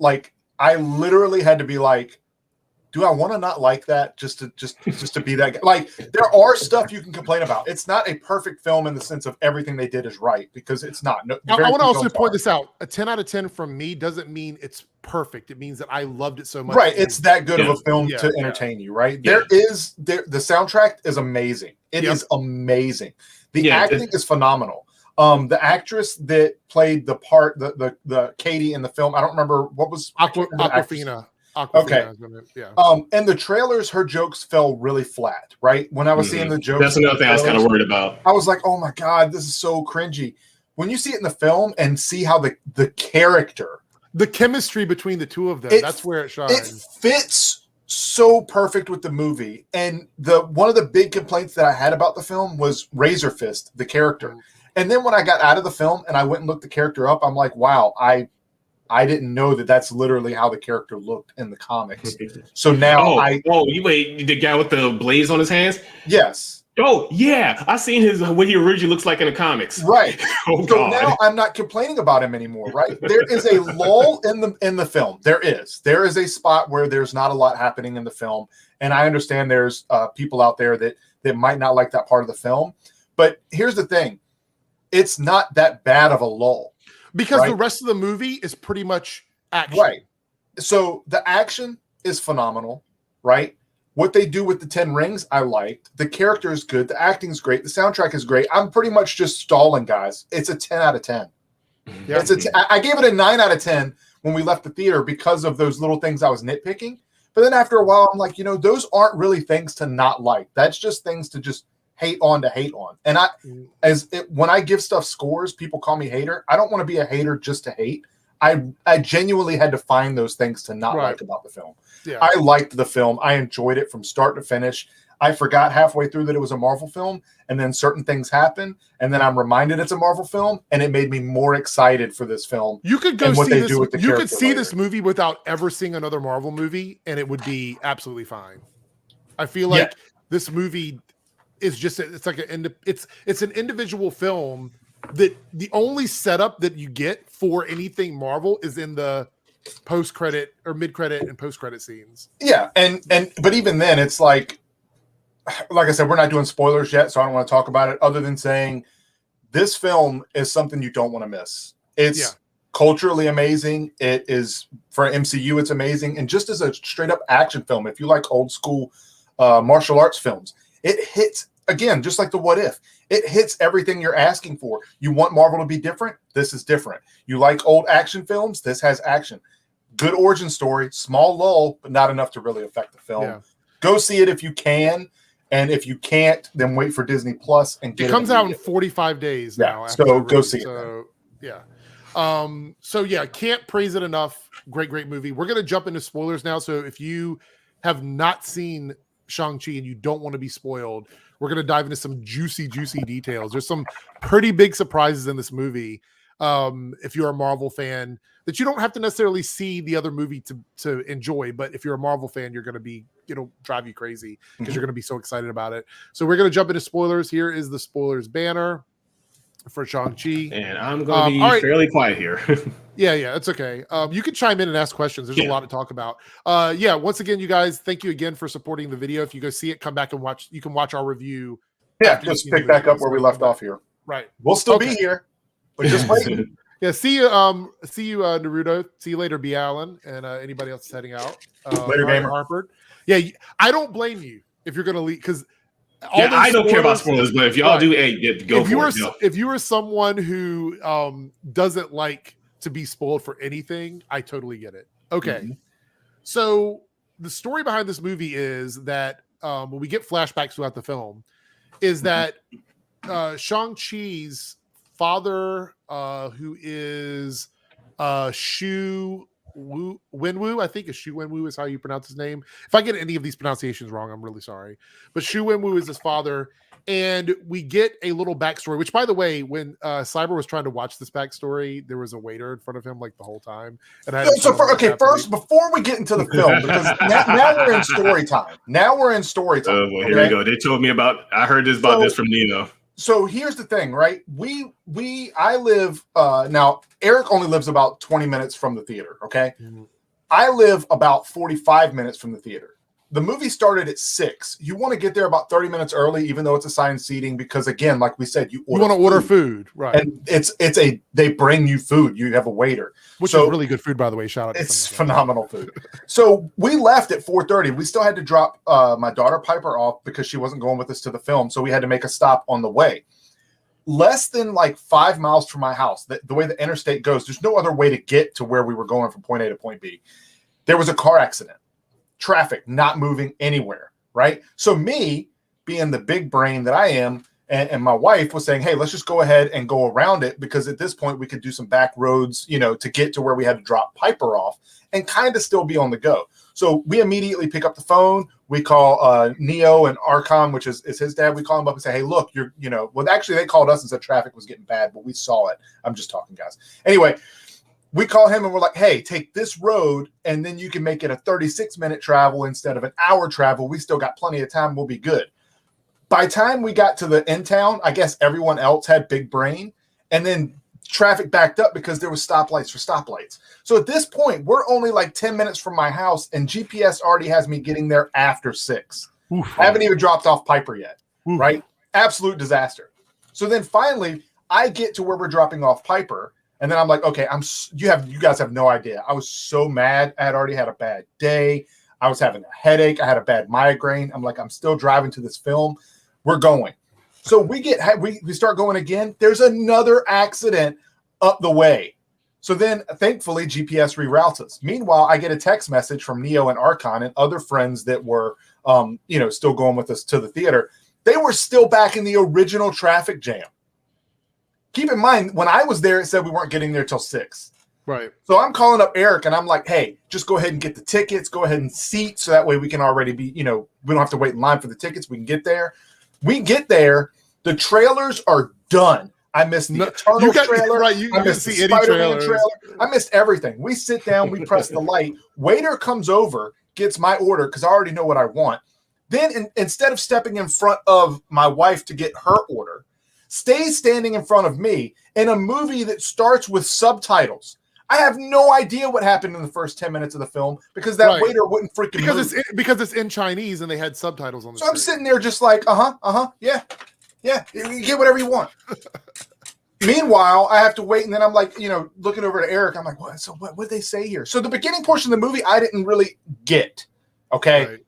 I literally had to be like, do I want to not like that just to be that guy? Like, there are stuff you can complain about. It's not a perfect film in the sense of everything they did is right, because it's not. I want to also point this out. A 10 out of 10 from me doesn't mean it's perfect. It means that I loved it so much. Right. It's that good of a film to entertain you, right? Yeah. The soundtrack is amazing. It is amazing. The acting is phenomenal. The actress that played the part, the Katie in the film, I don't remember what was Aquafina. Okay. And the trailers, her jokes fell really flat, right? When I was seeing the jokes, that's another thing I was kind of worried about. I was like, oh my God, this is so cringy. When you see it in the film and see how the character, the chemistry between the two of them, that's where it shines. It fits so perfect with the movie. And one of the big complaints that I had about the film was Razor Fist, the character. And then when I got out of the film and I went and looked the character up, I'm like, wow, I didn't know that that's literally how the character looked in the comics. So now you wait, the guy with the blaze on his hands? Yes. Oh yeah, I seen what he originally looks like in the comics. Right. So now I'm not complaining about him anymore. Right. There is a lull in the film. There is a spot where there's not a lot happening in the film, and I understand there's people out there that might not like that part of the film. But here's the thing: it's not that bad of a lull. Because the rest of the movie is pretty much action. Right. So the action is phenomenal, right? What they do with the 10 rings, I liked. The character is good. The acting is great. The soundtrack is great. I'm pretty much just stalling, guys. It's a 10 out of 10. Yeah. I gave it a 9 out of 10 when we left the theater because of those little things I was nitpicking. But then after a while, I'm like, those aren't really things to not like. That's just things to just hate on. And when I give stuff scores, people call me hater. I don't want to be a hater just to hate. I genuinely had to find those things to not like about the film. Yeah. I liked the film. I enjoyed it from start to finish. I forgot halfway through that it was a Marvel film, and then certain things happen, and then I'm reminded it's a Marvel film, and it made me more excited for this film. You could go see this. You could see this movie without ever seeing another Marvel movie, and it would be absolutely fine. I feel like this movie is just it's an individual film that the only setup that you get for anything Marvel is in the post-credit or mid-credit and post-credit scenes. Yeah, but even then it's like I said, we're not doing spoilers yet, so I don't want to talk about it other than saying this film is something you don't want to miss. It's culturally amazing. It is, for MCU, it's amazing. And just as a straight up action film, if you like old school martial arts films, it hits, again, just like the What If. It hits everything you're asking for. You want Marvel to be different? This is different. You like old action films? This has action. Good origin story, small lull, but not enough to really affect the film. Yeah. Go see it if you can. And if you can't, then wait for Disney Plus and get it. It comes out in 45 days now. So go see it. Yeah. Can't praise it enough. Great movie. We're going to jump into spoilers now. So if you have not seen Shang-Chi and you don't want to be spoiled, we're going to dive into some juicy details. There's some pretty big surprises in this movie. If you're a Marvel fan, that you don't have to necessarily see the other movie to enjoy, but if you're a Marvel fan, you're going to be, drive you crazy because you're going to be so excited about it. So we're going to jump into spoilers. Here is the spoilers banner for Shang-Chi. And I'm going to be fairly quiet here. Yeah, it's okay. You can chime in and ask questions. There's a lot to talk about. Once again, you guys, thank you again for supporting the video. If you go see it, come back and watch. You can watch our review. Yeah, just pick back up where we left off here. Right. We'll still be here, but just wait. Yeah, see you, Naruto. See you later, B. Allen, and anybody else heading out. Later, Gamer. Harper. Yeah, I don't blame you if you're going to leave, because I don't care about spoilers, but if y'all do, go for it. If you are someone who doesn't like to be spoiled for anything, I totally get it. Okay. Mm-hmm. So the story behind this movie is that when we get flashbacks throughout the film, is that Shang-Chi's father, who is Shu Wenwu, I think Shu Wenwu is how you pronounce his name. If I get any of these pronunciations wrong, I'm really sorry. But Shu Wenwu is his father, and we get a little backstory. Which, by the way, when Cyber was trying to watch this backstory, there was a waiter in front of him like the whole time. And I first, before we get into the film, because now we're in story time. Well, here we go. They told me I heard this about this from Nino. So here's the thing, right? I live now. Eric only lives about 20 minutes from the theater. Okay, I live about 45 minutes from the theater. The movie started at 6. You want to get there about 30 minutes early, even though it's assigned seating, because again, like we said, you want to order food, right? And they bring you food. You have a waiter, which is really good food, by the way. Shout out! It's phenomenal food. So we left at 4:30. We still had to drop my daughter Piper off because she wasn't going with us to the film, so we had to make a stop on the way. Less than like 5 miles from my house, the way the interstate goes, there's no other way to get to where we were going from point A to point B. There was a car accident. Traffic not moving anywhere, right? So me, being the big brain that I am, and my wife was saying, hey, let's just go ahead and go around it, because at this point we could do some back roads, to get to where we had to drop Piper off and kind of still be on the go. So we immediately pick up the phone. We call Neo and Archon, which is his dad. We call him up and say, hey, look, well, actually they called us and said traffic was getting bad, but we saw it. I'm just talking, guys. Anyway, we call him and we're like, hey, take this road and then you can make it a 36-minute travel instead of an hour travel. We still got plenty of time. We'll be good. By the time we got to the end town, I guess everyone else had big brain, and then traffic backed up because there was stoplights for stoplights. So at this point, we're only like 10 minutes from my house, and GPS already has me getting there after 6. Oof. I haven't even dropped off Piper yet, right? Absolute disaster. So then finally, I get to where we're dropping off Piper, and then I'm like, okay, you guys have no idea. I was so mad. I had already had a bad day. I was having a headache. I had a bad migraine. I'm like, I'm still driving to this film. We're going. So we start going again. There's another accident up the way. So then thankfully GPS reroutes us. Meanwhile, I get a text message from Neo and Archon and other friends that were, still going with us to the theater. They were still back in the original traffic jam. Keep in mind, when I was there, it said we weren't getting there till 6. Right. So I'm calling up Eric and I'm like, hey, just go ahead and get the tickets. Go ahead and seat. So that way we can already be, we don't have to wait in line for the tickets. We can get there. We get there. The trailers are done. I missed the Eternals trailer. Right, I missed the Spider-Man trailer. I missed everything. We sit down. We press the light. Waiter comes over, gets my order because I already know what I want. Then instead of stepping in front of my wife to get her order, stays standing in front of me in a movie that starts with subtitles. I have no idea what happened in the first 10 minutes of the film because that waiter wouldn't freaking move. Because it's in Chinese and they had subtitles on the screen. I'm sitting there just like, yeah, you get whatever you want. Meanwhile, I have to wait, and then I'm like, looking over to Eric. I'm like, what? So what did they say here? So the beginning portion of the movie, I didn't really get. Okay,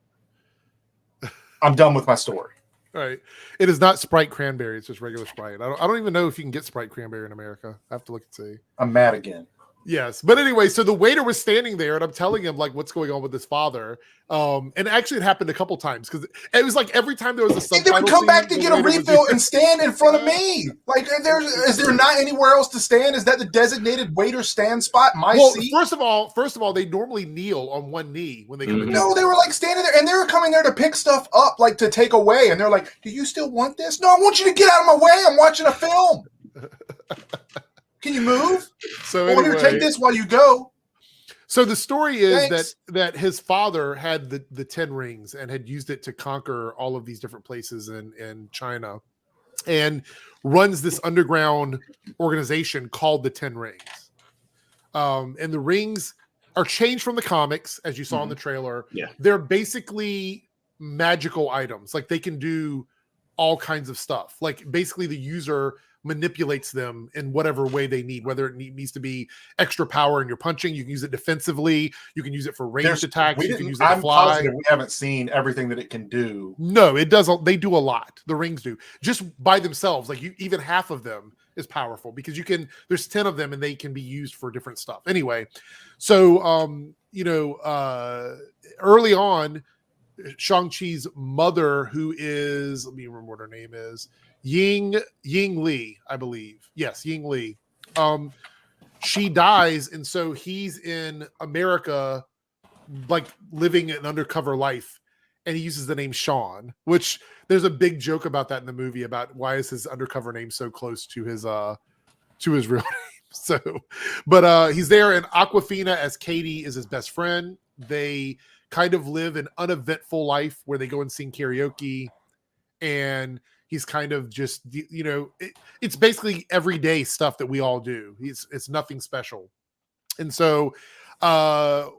right. I'm done with my story. Right. It is not Sprite cranberry. It's just regular Sprite. I don't even know if you can get Sprite cranberry in America. I have to look and see. I'm mad again. Yes, but anyway, so the waiter was standing there, and I'm telling him like what's going on with his father. And actually, it happened a couple times because it was like every time there was a And they subtitle, would come scene, back to the get a waiter was refill here. and stand in front of me. Like, is there not anywhere else to stand? Is that the designated waiter stand spot? My seat? First of all, they normally kneel on one knee when they come in. No, they were like standing there, and they were coming there to pick stuff up, like to take away. And they're like, "Do you still want this? No, I want you to get out of my way. I'm watching a film. Can you move? So Well, here, take this while you go." So the story is Thanks. that his father had the 10 rings and had used it to conquer all of these different places in China, and runs this underground organization called the 10 Rings. And the rings are changed from the comics, as you saw in the trailer. Yeah. They're basically magical items. Like they can do all kinds of stuff. Like basically the user manipulates them in whatever way they need, whether it needs to be extra power in your punching. You can use it defensively. You can use it for ranged attacks. You can use it to I'm fly. positive we haven't seen everything that it can do. No, it does. They do a lot. The rings do just by themselves. Like even half of them is powerful because there's 10 of them and they can be used for different stuff. Anyway, so, early on, Shang-Chi's mother, who is, let me remember what her name is, Ying Li, I believe. Yes, Ying Li. She dies, and so he's in America, like living an undercover life, and he uses the name Sean, which there's a big joke about that in the movie about why is his undercover name so close to his real name. So, but he's there, and Aquafina as Katie is his best friend. They kind of live an uneventful life where they go and sing karaoke, and he's kind of just, it's basically everyday stuff that we all do. It's nothing special. And so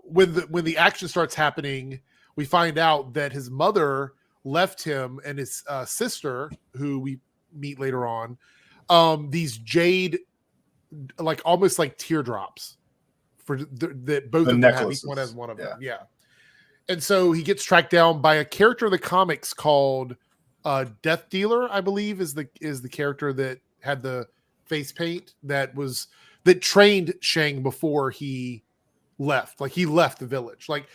when the action starts happening, we find out that his mother left him and his sister, who we meet later on, these jade, like almost like teardrops for that both The of them have. necklaces. Each one has one of them. Yeah. And so he gets tracked down by a character in the comics called Death Dealer, I believe, is the character that had the face paint that trained Shang before he left. Like he left the village. Like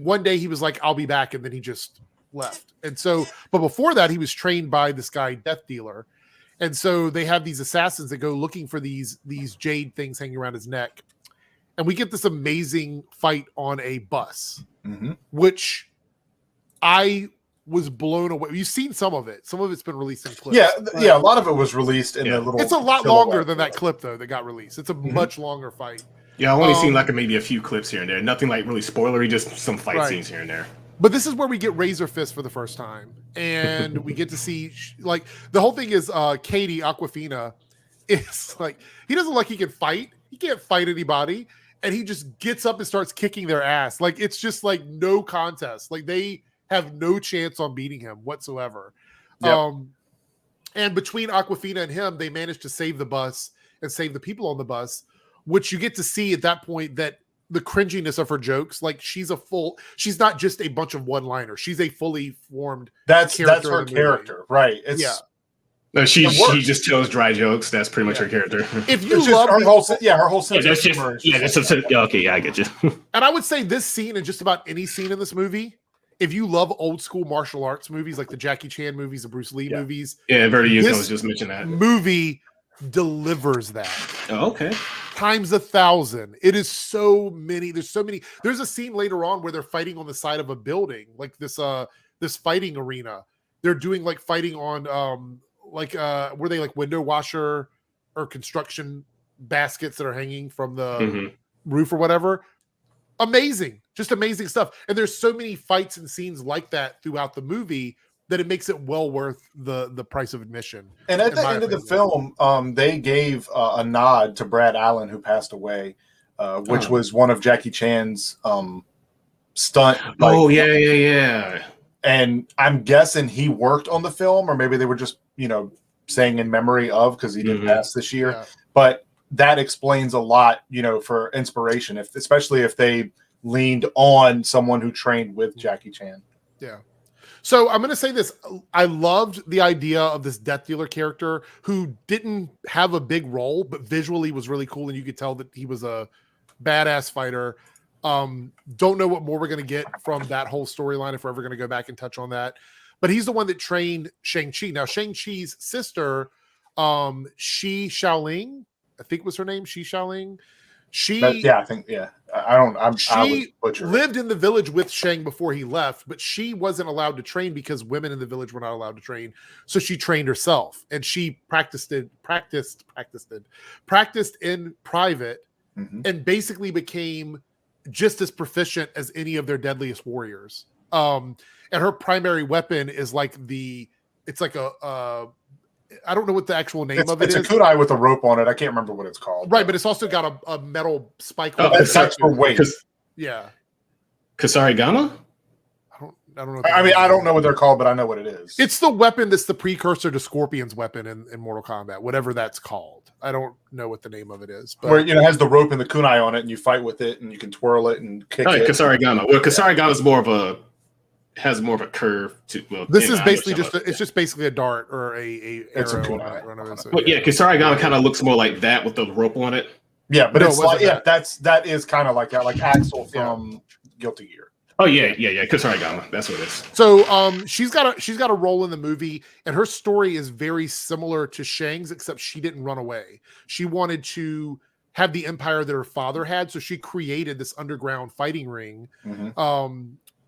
one day he was like, "I'll be back," and then he just left. And so, but before that, he was trained by this guy, Death Dealer. And so they have these assassins that go looking for these jade things hanging around his neck. And we get this amazing fight on a bus, which I was blown away. You've seen some of it. Some of it's been released in clips. Yeah, a lot of it was released in the little. It's a lot longer than that clip, though, that got released. It's a much longer fight. Yeah, I've only seen like maybe a few clips here and there. Nothing like really spoilery, just some fight scenes here and there. But this is where we get Razor Fist for the first time. And we get to see, like, the whole thing is Katie, Aquafina, is like, he doesn't look like he can fight. He can't fight anybody. And he just gets up and starts kicking their ass. Like, it's just like no contest. Like, they have no chance on beating him whatsoever. Yep. And between Aquafina and him, they managed to save the bus and save the people on the bus, which you get to see at that point that the cringiness of her jokes, like she's not just a bunch of one-liners. She's a fully formed that's her character, right? No, she just tells dry jokes. That's pretty much her character. If you love her whole sense okay, I get you. And I would say this scene and just about any scene in this movie, if you love old school martial arts movies like the Jackie Chan movies, the Bruce Lee movies, Very easy. I was just mentioning that movie delivers that. Oh, okay. Times 1,000. It is so many. There's a scene later on where they're fighting on the side of a building, like this fighting arena. They're doing like fighting on were they like window washer or construction baskets that are hanging from the roof or whatever. Amazing, just amazing stuff. And there's so many fights and scenes like that throughout the movie that it makes it well worth the price of admission. And at the end of the film, they gave a nod to Brad Allen, who passed away, which was one of Jackie Chan's stunt. Yeah. And I'm guessing he worked on the film, or maybe they were just, saying in memory of, because he did pass this year. Yeah. But that explains a lot, for inspiration, especially if they leaned on someone who trained with Jackie Chan. Yeah. So I'm going to say this. I loved the idea of this Death Dealer character who didn't have a big role, but visually was really cool. And you could tell that he was a badass fighter. Don't know what more we're going to get from that whole storyline if we're ever going to go back and touch on that. But he's the one that trained Shang-Chi. Now, Shang-Chi's sister, Shi Shaoling, I think was her name, Shi Shaoling. I think, yeah. She lived in the village with Shang before he left, but she wasn't allowed to train because women in the village were not allowed to train. So she trained herself, and she practiced in private, and basically became just as proficient as any of their deadliest warriors. And her primary weapon is like I don't know what the actual name of it is. It's a kunai with a rope on it. I can't remember what it's called. Right, but it's also got a metal spike. That's for weight. Yeah. Kasarigama? I don't know. I don't know what they're called, but I know what it is. It's the weapon that's the precursor to Scorpion's weapon in Mortal Kombat, whatever that's called. I don't know what the name of it is. But... Where it has the rope and the kunai on it, and you fight with it, and you can twirl it and kick it. Kasarigama. Well, Kasarigama is has more of a curve to. Well, this is basically it's just basically a dart or a it's arrow. A kunai. But yeah, Kasarigama kind of looks more like that with the rope on it. Yeah, but it's like that is kind of like that, like Axel from Guilty Gear. Oh yeah. Kasarigama, that's what it is. So she's got a role in the movie, and her story is very similar to Shang's, except she didn't run away. She wanted to have the empire that her father had, so she created this underground fighting ring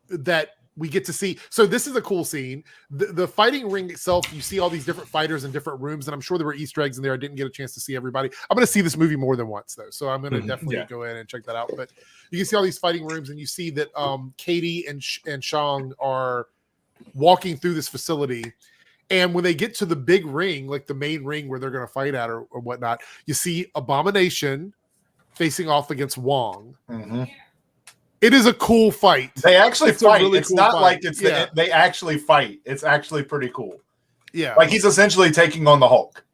that we get to see. So this is a cool scene. The fighting ring itself, you see all these different fighters in different rooms, and I'm sure there were Easter eggs in there. I didn't get a chance to see everybody. I'm going to see this movie more than once, though, so I'm going to definitely go in and check that out. But you can see all these fighting rooms, and you see that Katie and Shang are walking through this facility. And when they get to the big ring, like the main ring where they're going to fight at or whatnot, you see Abomination facing off against Wang. It is a cool fight. They actually fight. Really it's cool not fight. Like it's they actually fight. It's actually pretty cool. Yeah. Like he's essentially taking on the Hulk.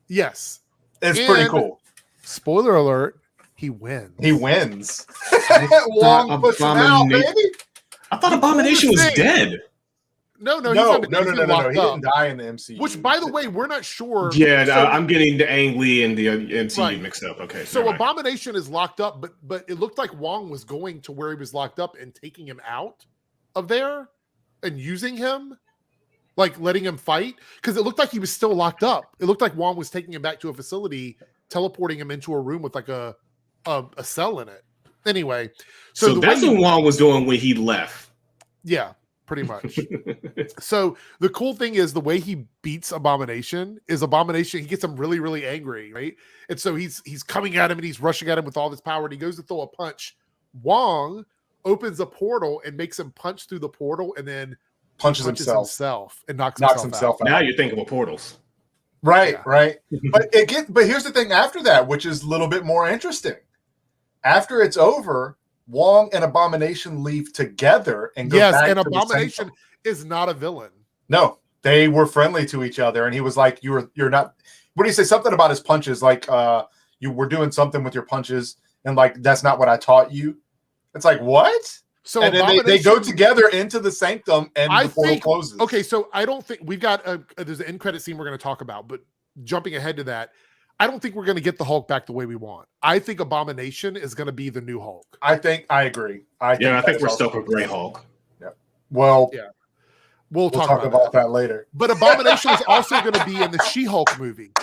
Yes. It's pretty cool. Spoiler alert, he wins. He wins. Wong puts him out, baby. I thought Abomination was dead. No. He didn't die in the MCU. Which, by the way, we're not sure. Yeah, I'm getting the Ang Lee and the MCU mixed up. Okay. So Abomination is locked up, but it looked like Wong was going to where he was locked up and taking him out of there and using him, like letting him fight, because it looked like he was still locked up. It looked like Wong was taking him back to a facility, teleporting him into a room with like a cell in it. Anyway, so that's what Wong was doing when he left. Yeah. Pretty much. So the cool thing is the way he beats Abomination. He gets him really, really angry, right? And so he's coming at him and he's rushing at him with all this power, and he goes to throw a punch. Wong opens a portal and makes him punch through the portal, and then punches himself and knocks himself out. Now you're thinking of portals. Right. But here's the thing after that, which is a little bit more interesting. After it's over, Wong and Abomination leave together and go back and to Abomination is not a villain. No, they were friendly to each other, and he was like, "You're not." What do you say? Something about his punches, like you were doing something with your punches, and like that's not what I taught you. It's like what? So and then they go together into the sanctum, and the portal closes. Okay, so I don't think we've got there's an end credit scene we're going to talk about, but jumping ahead to that. I don't think we're going to get the Hulk back the way we want. I think Abomination is going to be the new Hulk. I agree. I think we're stuck with Gray Hulk. Yeah. Well, we'll talk about that later. But Abomination is also going to be in the She-Hulk movie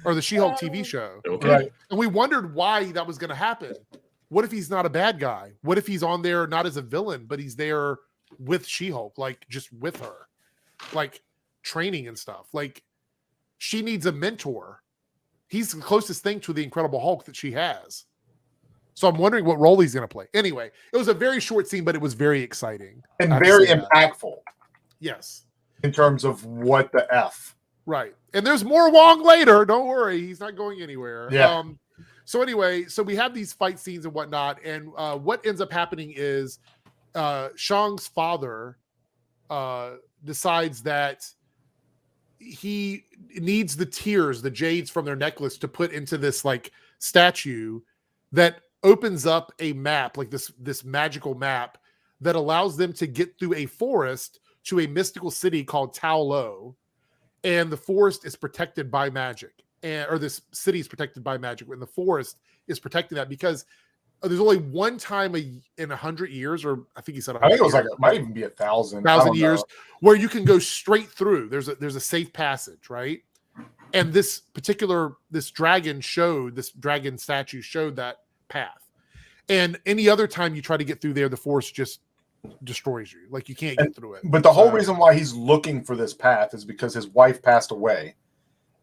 or the She-Hulk TV show. Okay. Right. And we wondered why that was going to happen. What if he's not a bad guy? What if he's on there not as a villain, but he's there with She-Hulk, like just with her, like training and stuff. Like she needs a mentor. He's the closest thing to the Incredible Hulk that she has. So I'm wondering what role he's going to play. Anyway, it was a very short scene, but it was very exciting. And very impactful. Yes. In terms of what the F. Right. And there's more Wong later. Don't worry. He's not going anywhere. Yeah. So anyway, so we have these fight scenes and whatnot. And what ends up happening is Shang's father decides that he needs the tears, the jades from their necklace to put into this like statue that opens up a map, like this magical map that allows them to get through a forest to a mystical city called Tao Lo. And the forest is protected by magic. or this city is protected by magic, and the forest is protecting that because there's only one time in 100 years, or I think he said 100 I think it was years, like it might even be 1,000 years, where you can go straight through. There's a safe passage, right? And this dragon statue showed that path. And any other time you try to get through there, the force just destroys you. Like you can't get through it. But the whole reason why he's looking for this path is because his wife passed away,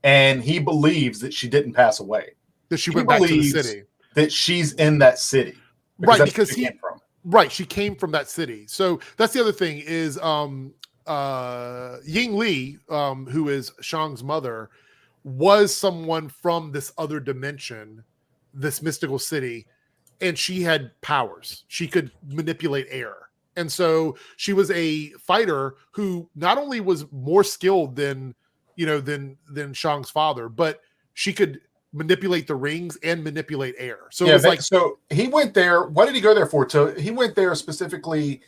and he believes that she didn't pass away. That she went back to the city. That she's in that city, because she came from. Right, she came from that city. So that's the other thing is Ying Li, who is Shang's mother, was someone from this other dimension, this mystical city, and she had powers. She could manipulate air. And so she was a fighter who not only was more skilled than Shang's father, but she could manipulate the rings and manipulate air. So it was so he went there. What did he go there for? He went there specifically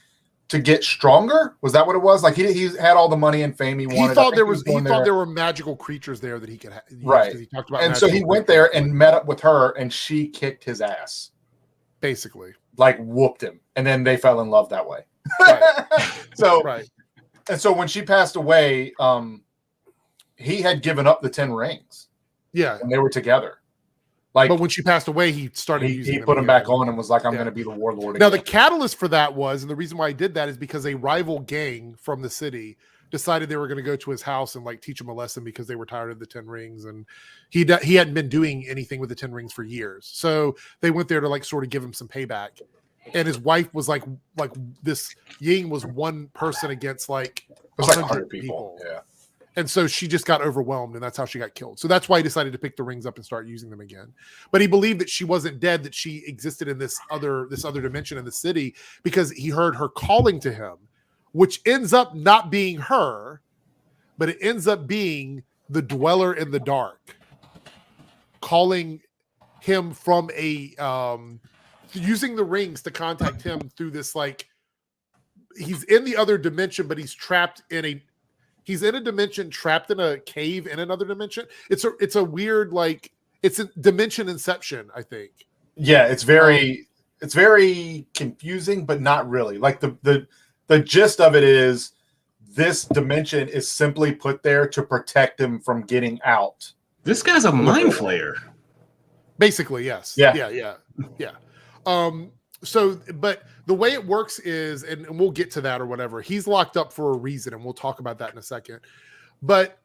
to get stronger. Was that what it was? Like he had all the money and fame he wanted. He thought there were magical creatures there that he could use, right. He talked about, and so he went there and met up with her, and she kicked his ass, basically, like whooped him, and then they fell in love that way. Right. So right. And so when she passed away, he had given up the 10 rings. Yeah, and they were together. Like, but when she passed away, he started using. He put them back on and was like, "I'm going to be the warlord." Now, again. the catalyst for that was, and the reason why he did that is because a rival gang from the city decided they were going to go to his house and like teach him a lesson because they were tired of the 10 rings, and he hadn't been doing anything with the 10 rings for years. So they went there to like sort of give him some payback. And his wife was like this Ying was one person against like 100 people. Yeah. And so she just got overwhelmed, and that's how she got killed. So that's why he decided to pick the rings up and start using them again. But he believed that she wasn't dead, that she existed in this other dimension in the city, because he heard her calling to him, which ends up not being her, but it ends up being the dweller in the dark, calling him from using the rings to contact him through this, like, he's in the other dimension, but he's in a dimension trapped in a cave in another dimension. It's a weird, like, it's a dimension inception, I think. Yeah, it's very confusing, but not really. Like the gist of it is this dimension is simply put there to protect him from getting out. This guy's a mind flayer. Basically, yes. Yeah. So, but the way it works is, and we'll get to that or whatever, he's locked up for a reason, and we'll talk about that in a second. But,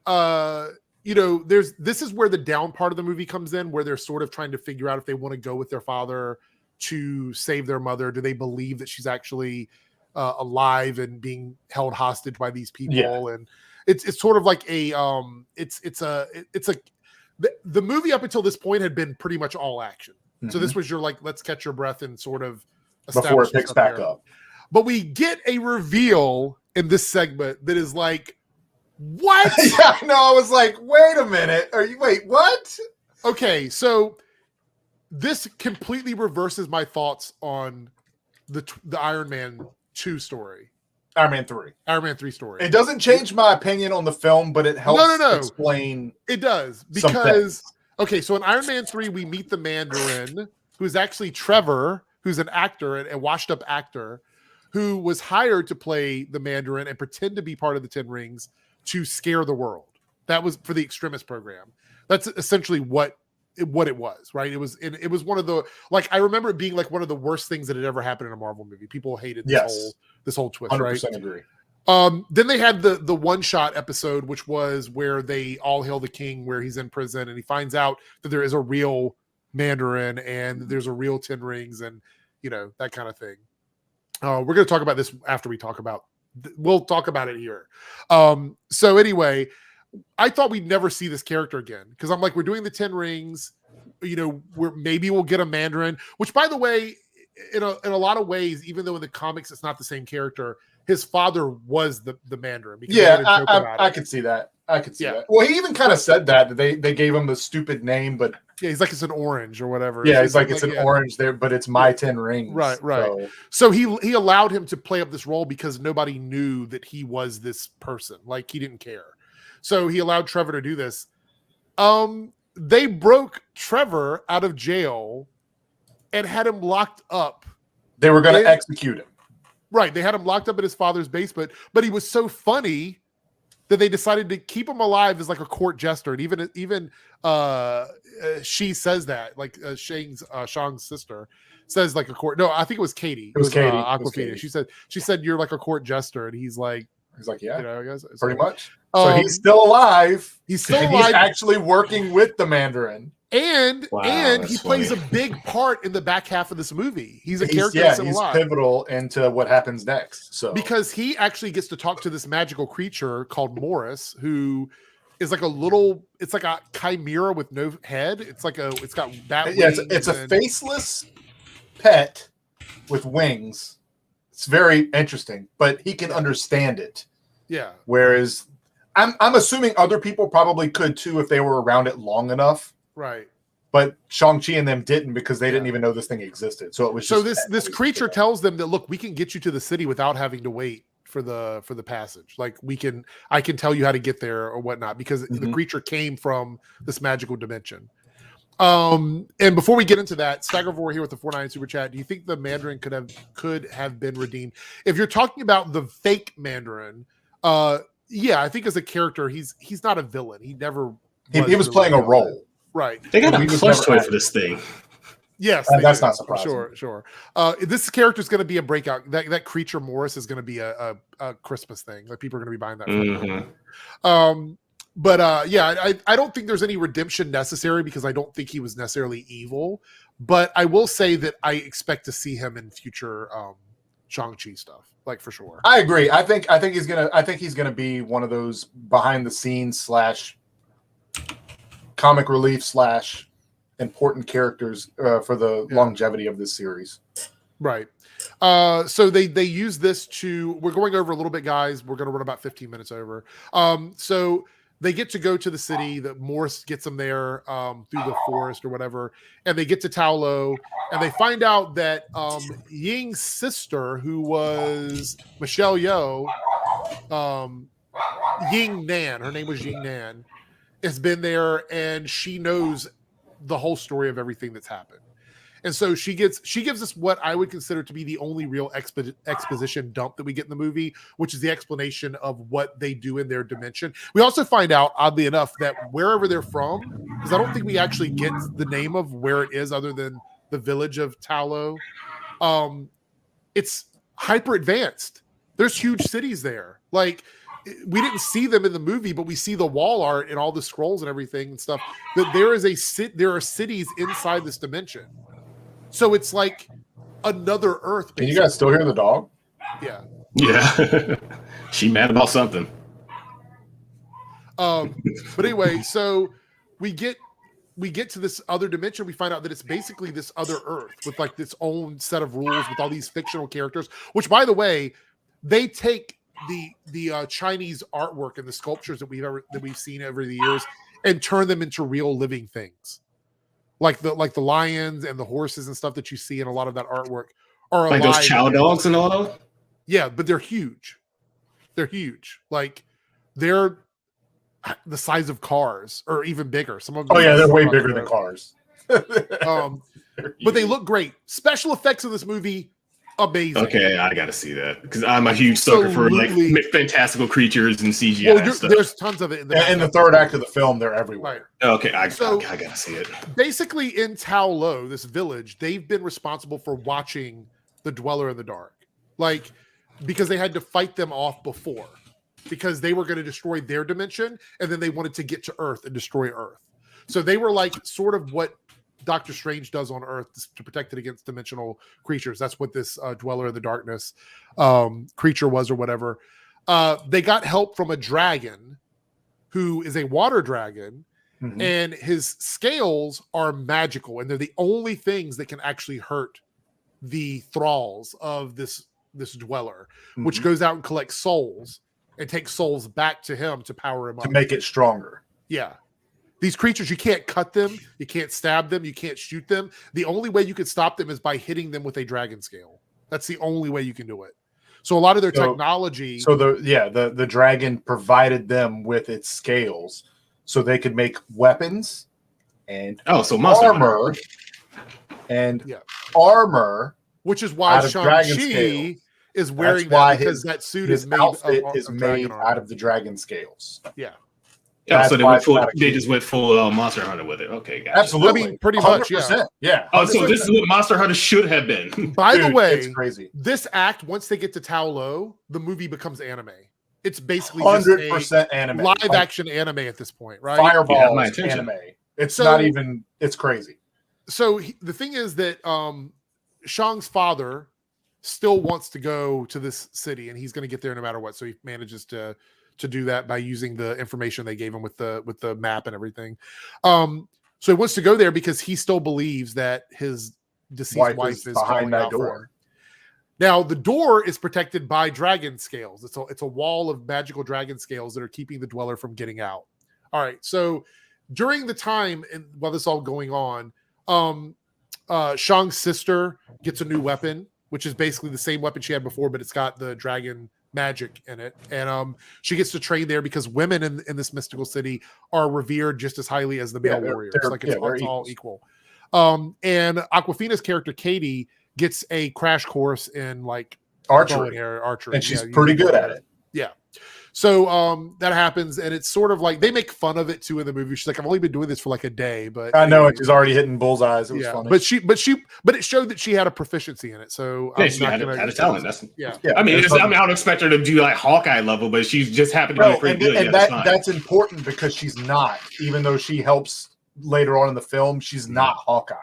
this is where the down part of the movie comes in, where they're sort of trying to figure out if they want to go with their father to save their mother. Do they believe that she's actually alive and being held hostage by these people? Yeah. And it's sort of like the movie up until this point had been pretty much all action. So this was your, like, let's catch your breath and sort of before it picks back up. But we get a reveal in this segment that is like, what? Yeah, no, I was like, wait a minute. Wait, what? Okay, so this completely reverses my thoughts on the Iron Man 2 story. Iron Man 3. Iron Man 3 story. It doesn't change my opinion on the film, but it helps explain. It does, because okay, so in Iron Man 3, we meet the Mandarin, who's actually Trevor, who's an actor, a washed-up actor, who was hired to play the Mandarin and pretend to be part of the 10 Rings to scare the world. That was for the Extremis program. That's essentially what it was, right? It was one of the, like, I remember it being like one of the worst things that had ever happened in a Marvel movie. People hated this whole twist, 100% right? 100% agree. Then they had the one-shot episode, which was where they all hail the king, where he's in prison and he finds out that there is a real Mandarin and there's a real 10 Rings and, that kind of thing. We're going to talk about this after we'll talk about it here. So anyway, I thought we'd never see this character again, because I'm like, we're doing the 10 Rings, maybe we'll get a Mandarin, which, by the way, in a lot of ways, even though in the comics it's not the same character, his father was the Mandarin. Yeah, I could see that. That. Well, he even kind of said that they gave him the stupid name, but yeah, he's like, it's an orange or whatever. Yeah, it's like it's an orange there, but it's my 10 Rings. Right. So he allowed him to play up this role because nobody knew that he was this person. Like, he didn't care. So he allowed Trevor to do this. they broke Trevor out of jail and had him locked up. They were going to execute him. Right. They had him locked up in his father's basement, but he was so funny that they decided to keep him alive as like a court jester. And even she says that, like Shang's sister says like a court. No, I think it was Katie. It was Katie. Aquafina. She said you're like a court jester, and he's like, yeah, you know, I guess pretty much. So he's still alive. He's still alive. He's actually working with the Mandarin. And he plays a big part in the back half of this movie. He's a character that's alive. He's pivotal into what happens next. So because he actually gets to talk to this magical creature called Morris, who is like it's like a chimera with no head. It's got bat wings. Yeah, it's a faceless pet with wings. It's very interesting, but he can understand it. Yeah. Whereas I'm assuming other people probably could too if they were around it long enough. Right. But Shang-Chi and them didn't because they didn't even know this thing existed. So it was just this creature tells them that, look, we can get you to the city without having to wait for the passage. Like I can tell you how to get there or whatnot, because the creature came from this magical dimension. And before we get into that, Staggervore here with the 4.9 super chat. Do you think the Mandarin could have been redeemed? If you're talking about the fake Mandarin, yeah, I think as a character, he's not a villain. He never he was playing a role. Right. They got a plush toy for this thing. Yes, that's not surprising. Sure. This character is going to be a breakout. That creature Morris is going to be a Christmas thing. Like people are going to be buying that. Yeah, I don't think there's any redemption necessary because I don't think he was necessarily evil. But I will say that I expect to see him in future Shang-Chi stuff, like for sure. I agree. I think he's gonna be one of those behind the scenes / comic relief / important characters for the longevity of this series. Right. So they use this we're going over a little bit, guys. We're going to run about 15 minutes over. So they get to go to the city. That Morris gets them there through the forest or whatever, and they get to Taolo, and they find out that Ying's sister, who was Michelle Yeoh, Ying Nan, her name was Ying Nan, has been there, and she knows the whole story of everything that's happened. And so she gives us what I would consider to be the only real exposition dump that we get in the movie, which is the explanation of what they do in their dimension. We also find out, oddly enough, that wherever they're from, because I don't think we actually get the name of where it is other than the village of Taolo, it's hyper advanced. There's huge cities there. Like, we didn't see them in the movie, but we see the wall art and all the scrolls and everything and stuff. That there are cities inside this dimension. So it's like another Earth. Can you guys still hear the dog? Yeah. Yeah. She mad about something. But anyway, so we get to this other dimension. We find out that it's basically this other Earth with like its own set of rules with all these fictional characters, which, by the way, they take the Chinese artwork and the sculptures that we've seen over the years and turn them into real living things. Like the lions and the horses and stuff that you see in a lot of that artwork are like alive. Those chow dogs and all. Yeah, but they're huge. They're huge. Like they're the size of cars, or even bigger. Some of them. Oh yeah, they're way bigger than cars. But they look great. Special effects of this movie, amazing. Okay, I gotta see that because I'm a huge sucker for like fantastical creatures and CGI. Well, stuff. There's tons of it in the third act of the film. They're everywhere. Right. Okay, I gotta see it. Basically, in Taolo, this village, they've been responsible for watching the Dweller in the Dark, like because they had to fight them off before, because they were going to destroy their dimension, and then they wanted to get to Earth and destroy Earth. So they were like sort of what Doctor Strange does on Earth to protect it against dimensional creatures. That's what this Dweller in the Darkness creature was, or whatever. They got help from a dragon who is a water dragon, and his scales are magical, and they're the only things that can actually hurt the thralls of this Dweller, which goes out and collects souls and takes souls back to him to power him up. To make it stronger. Yeah. These creatures, you can't cut them, you can't stab them, you can't shoot them. The only way you could stop them is by hitting them with a dragon scale. That's the only way you can do it. So a lot of their technology. So the dragon provided them with its scales so they could make weapons and so Monster armor Hunter. and Yeah. armor, which is why out of dragon Shang-Chi scales. is wearing That's why that, because that suit his is made outfit of is dragon made armor. out of the dragon scales. Yeah. Yeah, That's so they why went it's full. not a They key. just went full Monster Hunter with it. Okay, gotcha. Absolutely. I mean, pretty much, yeah. 100%. Yeah. Oh, so 100%. this is what Monster Hunter should have been. By the Dude, way, it's crazy. this act, once they get to Tao Lo, the movie becomes anime. It's basically just 100% anime. live Like, action anime at this point, right? Fireballs my attention. anime. It's So- not even. It's crazy. So the thing is that Shang's father still wants to go to this city, and he's going to get there no matter what. So he manages to do that by using the information they gave him with the map and everything. So he wants to go there because he still believes that his deceased wife is behind calling that out for door. him. Now the door is protected by dragon scales. It's a wall of magical dragon scales that are keeping the dweller from getting out. All right. So during the time and while this is all going on, Shang's sister gets a new weapon, which is basically the same weapon she had before, but it's got the dragon magic in it. And she gets to train there because women in this mystical city are revered just as highly as the male warriors. Like it's all equal. And Aquafina's character, Katie, gets a crash course in like Archery. archery. And she's pretty good at it. Yeah. So that happens, and it's sort of like they make fun of it too in the movie. She's like, "I've only been doing this for like a day," but I know it. She's already hitting bullseyes. It was funny. But it showed that she had a proficiency in it. So yeah, she had a talent. That's yeah. I mean, I don't expect her to do like Hawkeye level, but she's just happened to be pretty good. And that's important because she's not, even though she helps later on in the film, she's not Hawkeye.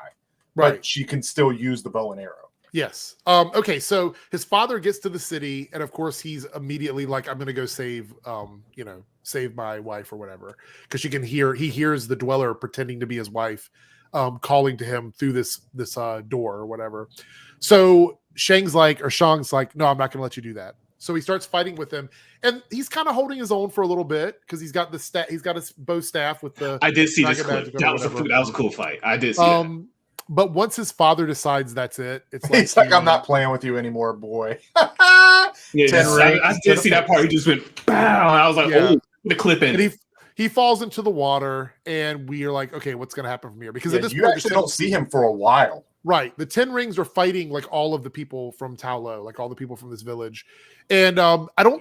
Right. But she can still use the bow and arrow. Yes. Okay. So his father gets to the city, and of course he's immediately like, "I'm going to go save my wife or whatever," because he hears the dweller pretending to be his wife, calling to him through this door or whatever. So Shang's like, "No, I'm not going to let you do that." So he starts fighting with him, and he's kind of holding his own for a little bit because he's got his bow staff with the. I did see this clip. That was a cool fight. I did see that. But once his father decides that's it, it's like he's like, "I'm not playing with you anymore, boy." I did see that part. He just went, "Bow!" And I was like, "Oh, the clip in." And he falls into the water, and we are like, "Okay, what's going to happen from here?" Because at this you point, actually don't see him for a while. Right, the 10 rings are fighting like all of the people from Tao Lo, like all the people from this village, and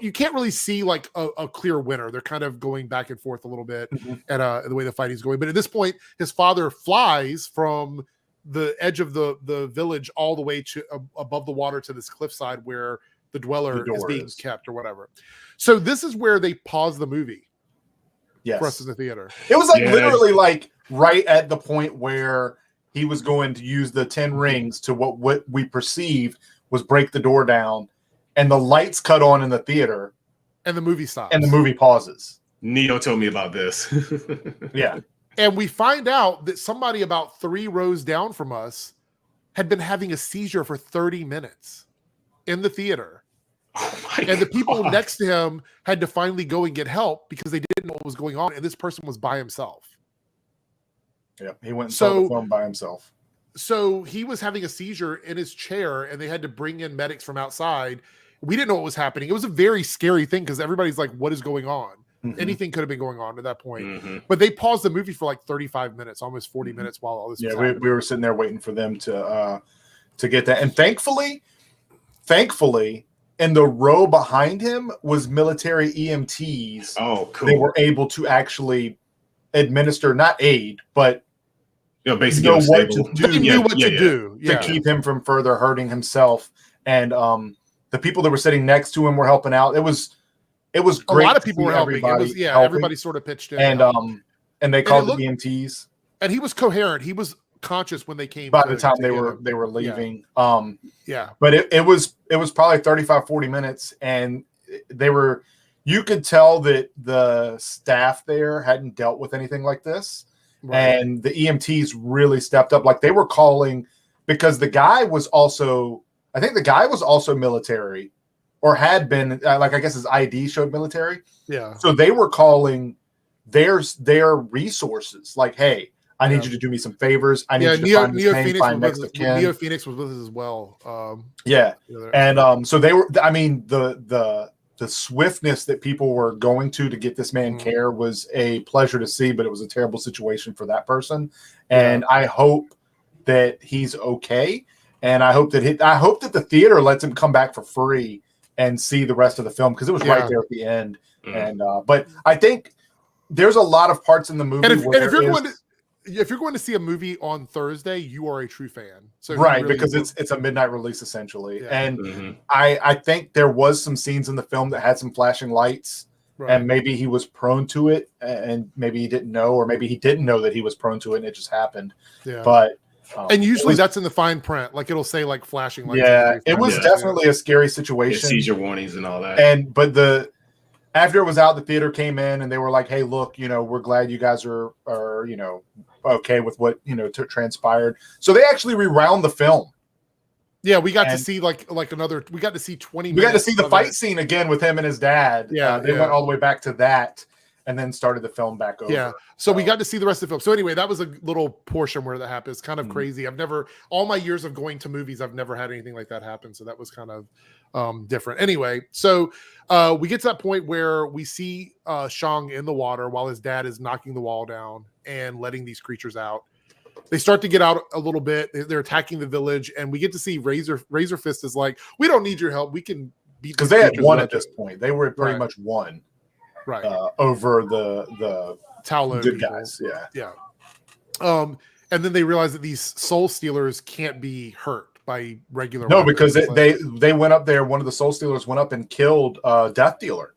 you can't really see like a clear winner. They're kind of going back and forth a little bit, and the way the fighting's going. But at this point, his father flies from the edge of the village all the way to above the water to this cliffside where the dweller is being kept or whatever. So this is where they pause the movie. Yes. For us in the theater. It was like literally like right at the point where he was going to use the 10 rings to what we perceived was break the door down, and the lights cut on in the theater. And the movie stops. And the movie pauses. Neo told me about this. Yeah. And we find out that somebody about 3 rows down from us had been having a seizure for 30 minutes in the theater. And the people next to him had to finally go and get help because they didn't know what was going on. And this person was by himself. Yeah, he went and saw the film by himself. So he was having a seizure in his chair, and they had to bring in medics from outside. We didn't know what was happening. It was a very scary thing because everybody's like, "What is going on?" Anything could have been going on at that point. But they paused the movie for like 35 minutes, almost 40 minutes while all this was happening. We were sitting there waiting for them to get that. And thankfully, in the row behind him was military EMTs. Oh, cool. They were able to actually administer, not aid, but basically know what to do. They knew what to do to keep him from further hurting himself. And the people that were sitting next to him were helping out. It was great. A lot of people were helping. Everybody sort of pitched in. And they called the EMTs. And he was coherent. He was conscious when they came. By the time they were leaving. Yeah. But it was probably 35, 40 minutes, and you could tell that the staff there hadn't dealt with anything like this. Right. And the EMTs really stepped up. Like they were calling, because the guy was also military, or had been, like I guess his ID showed military. Yeah. So they were calling their resources, like, "Hey, I need you to do me some favors. I need you to find this pain, find next of kin." Neo Phoenix was with us as well. And so they were. I mean, the swiftness that people were going to get this man care was a pleasure to see, but it was a terrible situation for that person. And I hope that he's okay. And I hope that the theater lets him come back for free and see the rest of the film, because it was right there at the end. And but I think there's a lot of parts in the movie if you're going to see a movie on Thursday, you are a true fan. So right, really because it's a midnight release essentially. And I think there was some scenes in the film that had some flashing lights, and maybe he was prone to it, and maybe he didn't know, or maybe he didn't know that he was prone to it and it just happened. But and usually that's in the fine print, like it'll say like flashing lights. Yeah, it was definitely a scary situation. Seizure warnings and all that. But after it was out, the theater came in and they were like, "Hey, look, we're glad you guys are okay with what transpired." So they actually rewound the film. Yeah, we got to see like another. We got to see 20 minutes. We got to see the fight scene again with him and his dad. Yeah, they went all the way back to that, and then started the film back over. Yeah, so we got to see the rest of the film. So anyway, that was a little portion where that happened. It's kind of crazy. All my years of going to movies, I've never had anything like that happen. So that was kind of different. Anyway, so we get to that point where we see Shang in the water while his dad is knocking the wall down and letting these creatures out. They start to get out a little bit. They're attacking the village, and we get to see Razor Fist is like, "We don't need your help. We can beat," because they had won at this point. They were pretty much won, over the Talon good people. guys. Yeah. And then they realize that these soul stealers can't be hurt by regular. No, because they went up there. One of the soul stealers went up and killed Death Dealer,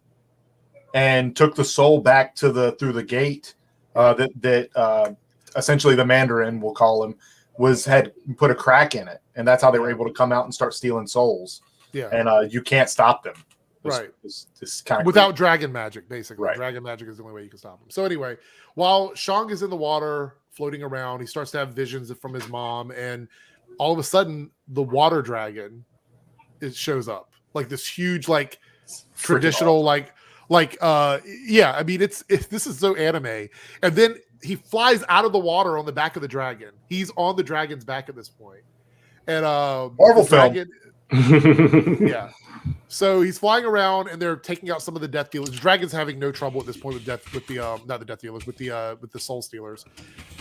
and took the soul back through the gate. That essentially the Mandarin, we'll call him, had put a crack in it, and that's how they were able to come out and start stealing souls. Yeah, and you can't stop them. It's kind of without dragon magic, basically. Right. Dragon magic is the only way you can stop them. So anyway, while Shang is in the water floating around, he starts to have visions from his mom, and all of a sudden the water dragon shows up, like this huge, like traditional, awesome. I mean, this is so anime. And then he flies out of the water on the back of the dragon. He's on the dragon's back at this point. And Marvel film. Yeah. So he's flying around, and they're taking out some of the Death Dealers. The dragon's having no trouble at this point with not the Death Dealers, with the Soul Stealers.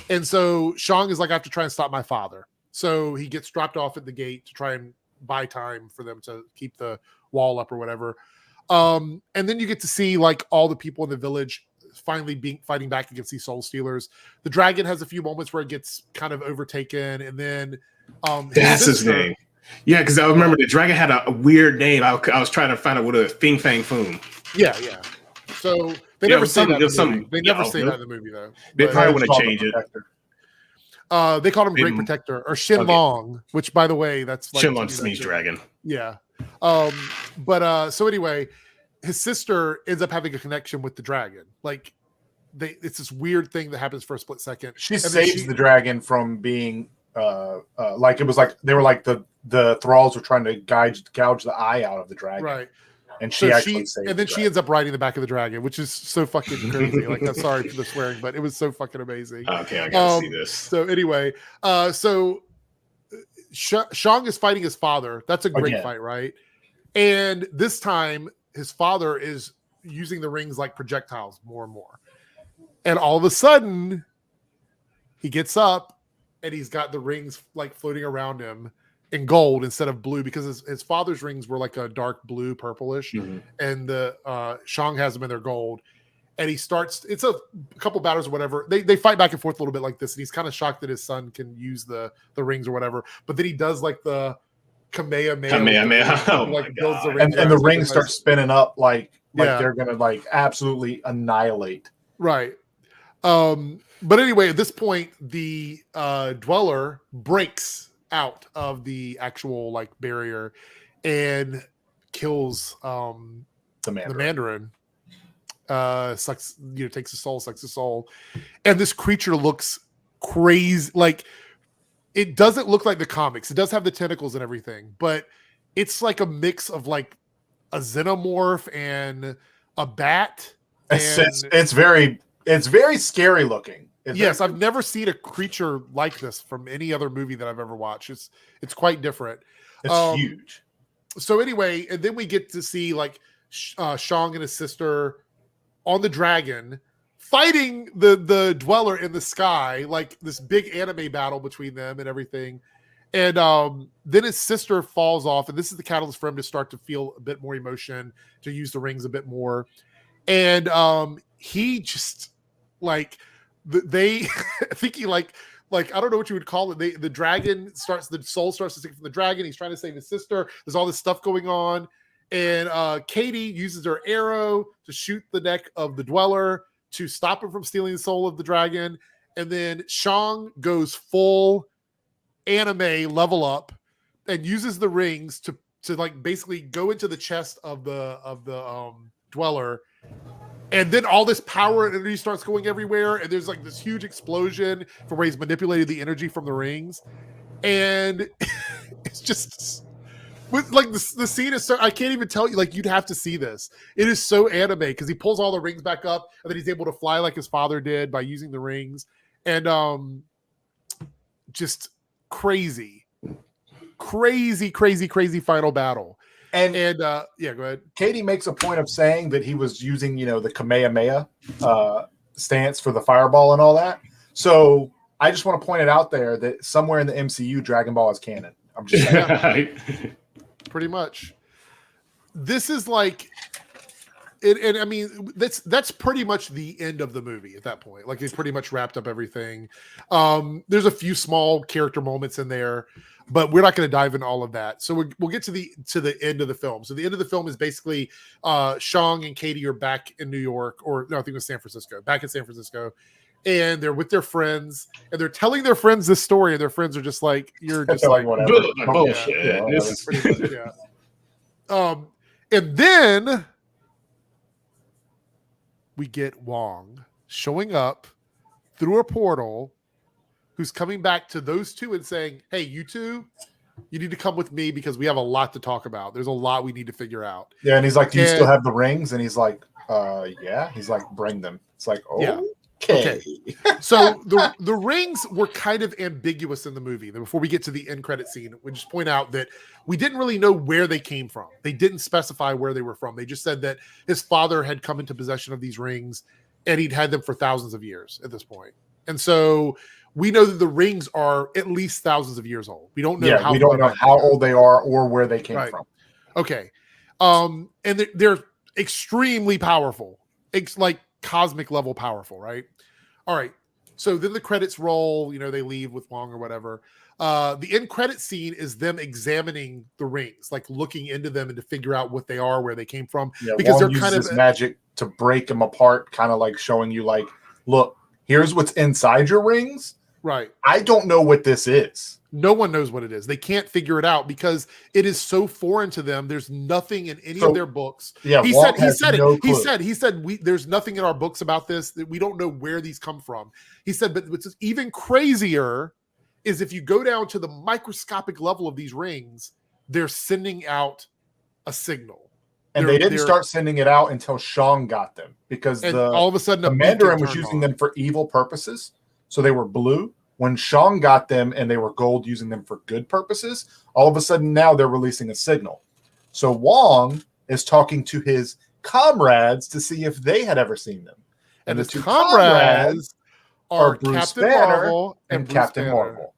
And so Shang is like, "I have to try and stop my father." So he gets dropped off at the gate to try and buy time for them to keep the wall up or whatever. And then you get to see like all the people in the village finally fighting back against these Soul Stealers. The dragon has a few moments where it gets kind of overtaken, and then that's his name. Yeah, because I remember the dragon had a weird name. I was trying to find out what a Fing Fang Foom. Yeah. So they never say that. They never say that in the movie, though. They probably want to change it. They called him Great Protector or Shin Long, which, by the way, that's like, Shin Long just means dragon. Yeah. So anyway, his sister ends up having a connection with the dragon. Like, it's this weird thing that happens for a split second. She saves the dragon from being like, it was like they were like the thralls were trying to gouge the eye out of the dragon, right? And she saves and then she ends up riding the back of the dragon, which is so fucking crazy. Like, I'm sorry for the swearing, but it was so fucking amazing. Okay, I gotta see this. So anyway, Shang is fighting his father. That's a great fight, right? And this time, his father is using the rings like projectiles more and more. And all of a sudden, he gets up and he's got the rings like floating around him in gold instead of blue, because his father's rings were like a dark blue, purplish, and the Shang has them in their gold. And he starts, it's a couple battles or whatever. They fight back and forth a little bit like this, and he's kind of shocked that his son can use the rings or whatever. But then he does like the Kamehameha. Oh like builds the rings, and the rings start spinning up like they're gonna like absolutely annihilate. Right. But anyway, at this point, the Dweller breaks out of the actual like barrier and kills the Mandarin. Sucks, takes his soul, sucks his soul. And this creature looks crazy. Like, it doesn't look like the comics. It does have the tentacles and everything, but it's like a mix of like a xenomorph and a bat. It's very scary looking. I've never seen a creature like this from any other movie that I've ever watched. It's quite different. It's huge. So anyway, and then we get to see like Shang and his sister on the dragon, fighting the dweller in the sky, like this big anime battle between them and everything. And then his sister falls off, and this is the catalyst for him to start to feel a bit more emotion, to use the rings a bit more. And he just like they I think he like I don't know what you would call it. The dragon starts, the soul starts to sink from the dragon. He's trying to save his sister. There's all this stuff going on. And Katie uses her arrow to shoot the neck of the dweller to stop him from stealing the soul of the dragon. And then Shang goes full anime level up and uses the rings to like basically go into the chest of the dweller. And then all this power and energy starts going everywhere. And there's like this huge explosion from where he's manipulated the energy from the rings. And it's just with like the scene is so, I can't even tell you, like, you'd have to see this. It is so anime because he pulls all the rings back up and then he's able to fly like his father did by using the rings. And just crazy final battle. And yeah, go ahead. Katie makes a point of saying that he was using, the Kamehameha stance for the fireball and all that. So I just want to point it out there that somewhere in the MCU, Dragon Ball is canon. I'm just saying. Pretty much. This is like, and I mean, that's pretty much the end of the movie at that point. Like, he's pretty much wrapped up everything. There's a few small character moments in there, but we're not going to dive into all of that. So we'll get to the end of the film. So the end of the film is basically Shang and Katie are back in New York, or no, I think it was San Francisco, back in San Francisco. And they're with their friends, and they're telling their friends this story, and their friends are just like, "You're just like whatever." Bullshit. And then we get Wang showing up through a portal, who's coming back to those two and saying, "Hey, you two, you need to come with me because we have a lot to talk about. There's a lot we need to figure out." Yeah, and he's like, "Do you still have the rings?" And he's like, "Yeah." He's like, "Bring them." It's like, "Oh." Yeah. Okay. So the rings were kind of ambiguous in the movie. Before we get to the end credit scene, we just point out that we didn't really know where they came from. They didn't specify where they were from. They just said that his father had come into possession of these rings and he'd had them for thousands of years at this point. And so we know that the rings are at least thousands of years old. We don't know how old they are or where they came from. Okay. And they're extremely powerful. It's like cosmic level powerful, right? All right. So then the credits roll, they leave with Wong or whatever. The end credit scene is them examining the rings, like looking into them and to figure out what they are, where they came from. Yeah, because Wong they're kind uses of magic to break them apart, kind of like showing you, like, look, here's what's inside your rings. Right. I don't know what this is. No one knows what it is. They can't figure it out because it is so foreign to them. There's nothing in any of their books. Yeah, he Walt said no it. clue. He said there's nothing in our books about this, that we don't know where these come from. He said, but what's even crazier is if you go down to the microscopic level of these rings, they're sending out a signal. And they didn't start sending it out until Shang got them, because all of a sudden the Mandarin was using them for evil purposes. So they were blue. When Shang got them and they were gold, using them for good purposes, all of a sudden now they're releasing a signal. So Wong is talking to his comrades to see if they had ever seen them. And the two comrades are Bruce Captain Banner Marvel and Bruce Captain Banner. Marvel,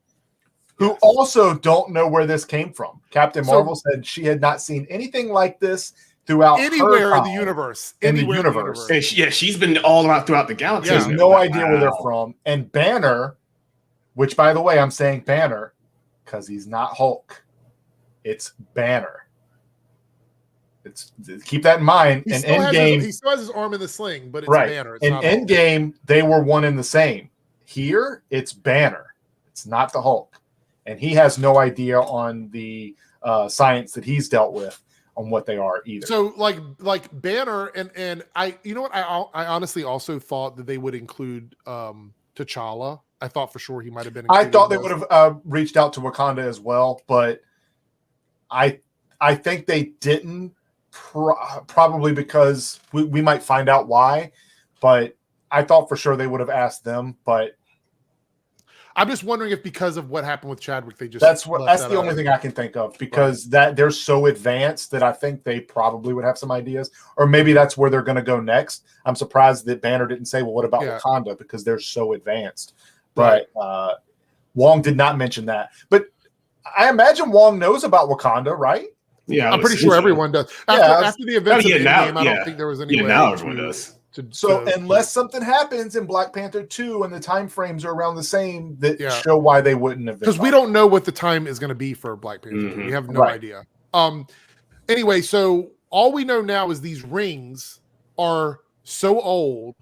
who also don't know where this came from. Captain Marvel said she had not seen anything like this throughout anywhere in the universe. Anywhere in the universe. And she's been all around throughout the galaxy. She has no idea where they're from. And Banner, which, by the way, I'm saying Banner because he's not Hulk. It's Banner. Keep that in mind. He still has his arm in the sling, but it's Banner. It's in Endgame, they were one and the same. Here, it's Banner. It's not the Hulk. And he has no idea on the science that he's dealt with on what they are either. So like Banner and I, you know what? I honestly also thought that they would include T'Challa. I thought for sure he might have been. I thought they would have reached out to Wakanda as well, but I think they didn't, probably because we might find out why. But I thought for sure they would have asked them. But I'm just wondering if because of what happened with Chadwick, they just That's left the only thing I can think of, because that they're so advanced that I think they probably would have some ideas, or maybe that's where they're going to go next. I'm surprised that Banner didn't say, well, what about Wakanda, because they're so advanced. But Wong did not mention that. But I imagine Wong knows about Wakanda, right? Yeah, I'm pretty sure everyone does. After the events of the game, I don't think there was any way. Now everyone does. Unless something happens in Black Panther 2 and the time frames are around the same, that show why they wouldn't have been. Because we don't know what the time is going to be for Black Panther. We have no idea. Anyway, so all we know now is these rings are so old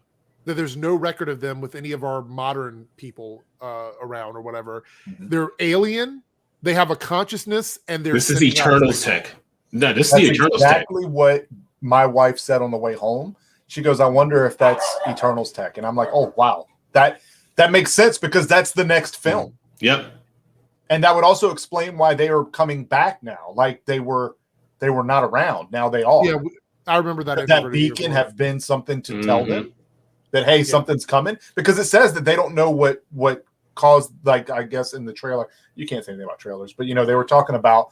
that there's no record of them with any of our modern people around or whatever. They're alien. They have a consciousness, and they're. This is Eternals tech. No, this is the Eternals tech. Exactly what my wife said on the way home. She goes, I wonder if that's Eternals tech. And I'm like, oh, wow. That makes sense, because that's the next film. Yep. And that would also explain why they are coming back now. Like they were not around. Now they are. Yeah, I remember that. That beacon have been something to tell them that, hey, something's coming. Because it says that they don't know what caused, like, I guess in the trailer, you can't say anything about trailers, but, they were talking about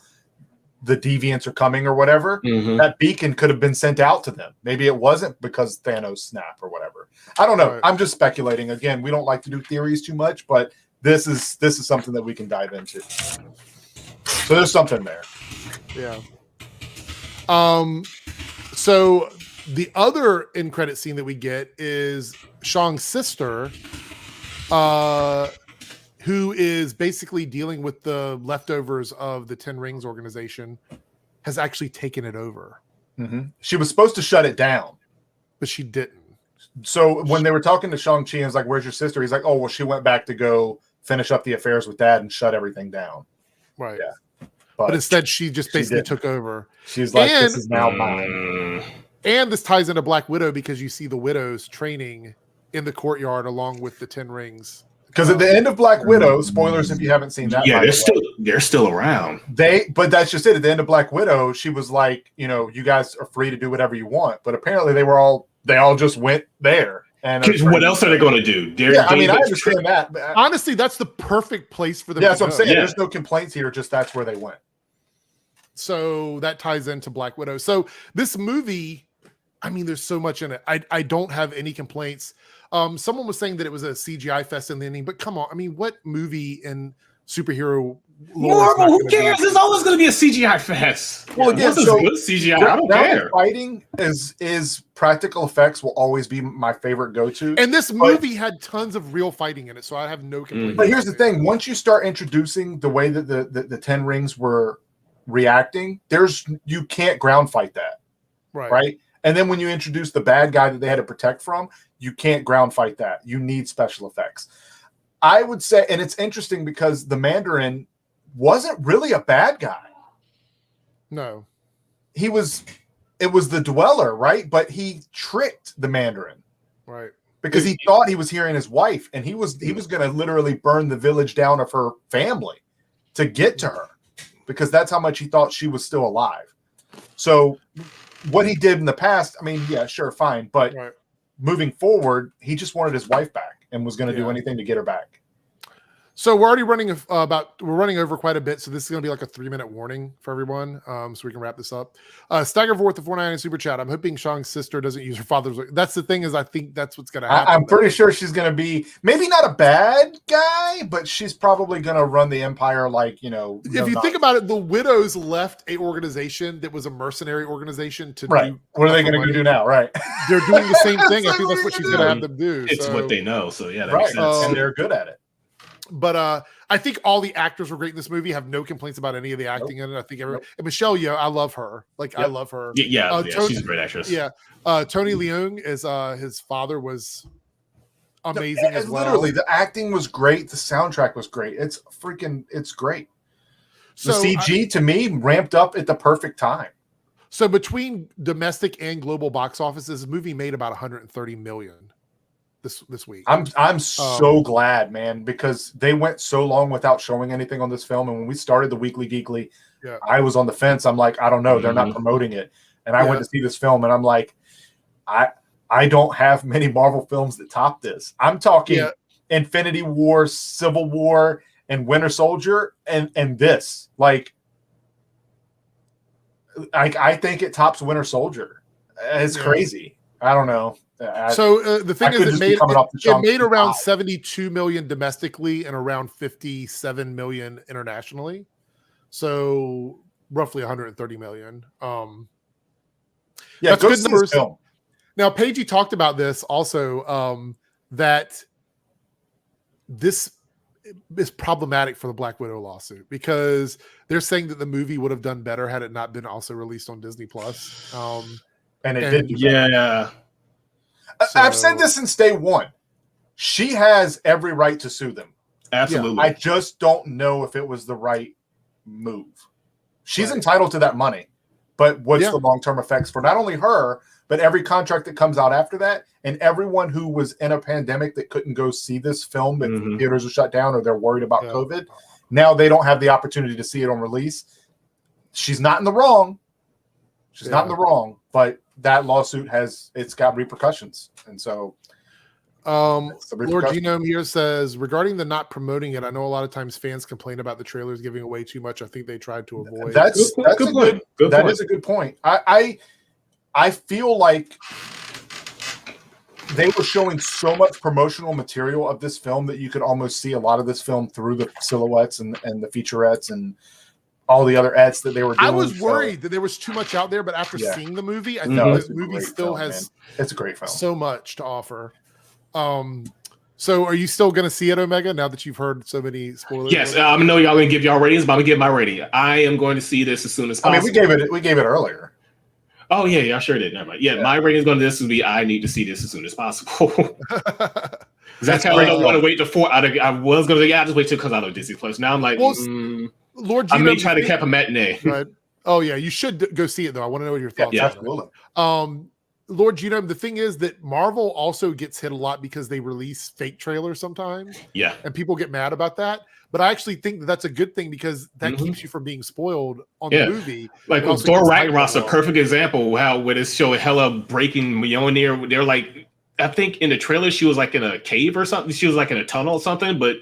the deviants are coming or whatever. That beacon could have been sent out to them. Maybe it wasn't because Thanos snapped or whatever. I don't know. I'm just speculating. Again, we don't like to do theories too much, but this is something that we can dive into. So there's something there. Yeah. So the other end credit scene that we get is Shang's sister, who is basically dealing with the leftovers of the Ten Rings organization, has actually taken it over. She was supposed to shut it down, but she didn't. So when they were talking to Shang-Chi, and was like, where's your sister? He's like, oh, well, she went back to go finish up the affairs with Dad and shut everything down. Right. Yeah. But instead, she just basically took over. She's like, this is now mine. And this ties into Black Widow, because you see the widows training in the courtyard along with the Ten Rings. Because at the end of Black Widow, spoilers if you haven't seen that. Yeah, they're still around. But that's just it. At the end of Black Widow, she was like, you guys are free to do whatever you want. But apparently they all just went there. And what else are they going to do? I understand that. But honestly, that's the perfect place for them. Yeah, that's what I'm saying. Yeah. There's no complaints here. Just that's where they went. So that ties into Black Widow. So this movie, there's so much in it. I don't have any complaints. Someone was saying that it was a CGI fest in the ending, but come on. what movie in superhero lore? Marvel, who cares? There's always going to be a CGI fest. Well, again, so good CGI. I don't care. Fighting is practical effects will always be my favorite go-to. And this movie had tons of real fighting in it, so I have no complaints. But here's the thing: once you start introducing the way that the Ten Rings were reacting, you can't ground fight that, right? And then when you introduce the bad guy that they had to protect from, you can't ground fight that. You need special effects. I would say, and it's interesting because the Mandarin wasn't really a bad guy. No. It was the Dweller, right? But he tricked the Mandarin. Right. Because he thought he was hearing his wife, and he was going to literally burn the village down of her family to get to her, because that's how much he thought she was still alive. So what he did in the past, yeah, sure, fine. But moving forward, he just wanted his wife back and was going to do anything to get her back. So we're already running over quite a bit. So this is going to be like a 3-minute warning for everyone. So we can wrap this up. Staggerforth with the 499 super chat. I'm hoping Shang's sister doesn't use her father's. That's the thing, is I think that's what's going to happen. I'm pretty sure she's going to be maybe not a bad guy, but she's probably going to run the empire like, if you think about it, the Widows left a organization that was a mercenary organization to do. What are they going to do now? Right. They're doing the same thing. I think that's what she's going to have them do. It's what they know. So yeah, that makes sense. And they're good at it. But I think all the actors were great in this movie. Have no complaints about any of the acting in it. I think and Michelle Yeoh, I love her. I love her. Yeah, she's a great actress. Yeah, Tony Leung as his father was amazing as well. Literally, the acting was great. The soundtrack was great. It's great. The CG to me ramped up at the perfect time. So between domestic and global box offices, this movie made about 130 million. This week. I'm so glad, man, because they went so long without showing anything on this film. And when we started the Weekly Geekly, I was on the fence. I'm like, I don't know, they're not promoting it. And I went to see this film, and I'm like, I don't have many Marvel films that top this. I'm talking Infinity War, Civil War, and Winter Soldier, and this. Like, I think it tops Winter Soldier. It's crazy. I don't know. So the thing is, it made around high. 72 million domestically and around 57 million internationally. So roughly 130 million. Yeah, that's good numbers. Film. Now, Paigey talked about this also, that this is problematic for the Black Widow lawsuit because they're saying that the movie would have done better had it not been also released on Disney Plus. And it did. Yeah. I've said this since day one. She has every right to sue them. Absolutely. I just don't know if it was the right move. She's entitled to that money, but what's the long-term effects for not only her, but every contract that comes out after that, and everyone who was in a pandemic that couldn't go see this film if theaters are shut down or they're worried about COVID. Now they don't have the opportunity to see it on release. She's not in the wrong. She's not in the wrong, but that lawsuit it's got repercussions. And so Lord Genome here says, regarding the not promoting it, I know a lot of times fans complain about the trailers giving away too much. I think they tried to avoid. That's a good point. That is a good point. I feel like they were showing so much promotional material of this film that you could almost see a lot of this film through the silhouettes and the featurettes and all the other ads that they were doing. I was worried that there was too much out there, but after seeing the movie, I think the movie still has it's a great film. So much to offer. So are you still going to see it, Omega, now that you've heard so many spoilers? Yes, I know y'all going to give y'all ratings, but I'm going to give my rating. I am going to see this as soon as possible. I mean, we gave it earlier. Oh, yeah, I sure did. Never mind. Yeah, my rating is going to this would be I need to see this as soon as possible. That's how I don't want to wait to I was going to just wait till it comes out on Disney Plus. Now I'm like, Lord, I may try to cap a matinee. Right. Oh yeah, you should go see it though. I want to know what your thoughts are. Absolutely. Lord Genome, the thing is that Marvel also gets hit a lot because they release fake trailers sometimes. Yeah. And people get mad about that. But I actually think that that's a good thing because that keeps you from being spoiled on the movie. Like Thor Ragnarok's a perfect example how when it's showing Hela breaking Mjolnir, they're like, I think in the trailer she was like in a cave or something. She was like in a tunnel or something, but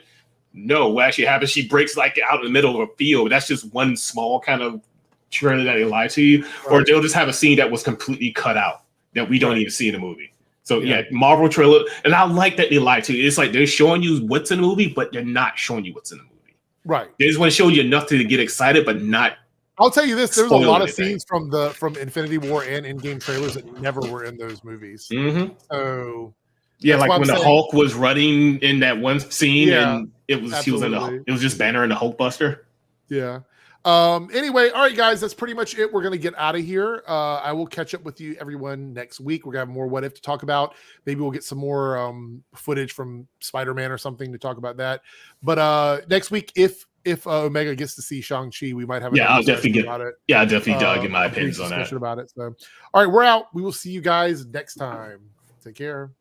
no, what actually happens, she breaks like out in the middle of a field. That's just one small kind of trailer that they lie to you. Right. Or they'll just have a scene that was completely cut out that we don't even see in the movie. So Marvel trailer, and I like that they lie to you. It's like they're showing you what's in the movie, but they're not showing you what's in the movie. Right. They just want to show you enough to get excited, but not. I'll tell you this: there's a lot of scenes from Infinity War and Endgame trailers that never were in those movies. So yeah, like when the Hulk was running in that one scene, and it was he was in it was just Banner and the Hulkbuster. Yeah. Anyway, all right, guys, that's pretty much it. We're going to get out of here. I will catch up with you everyone next week. We're going to have more What If to talk about. Maybe we'll get some more footage from Spider-Man or something to talk about that. But next week, if Omega gets to see Shang-Chi, we might have I'll definitely about it. Yeah, I'll definitely get my opinions on that. About it. So, all right, we're out. We will see you guys next time. Take care.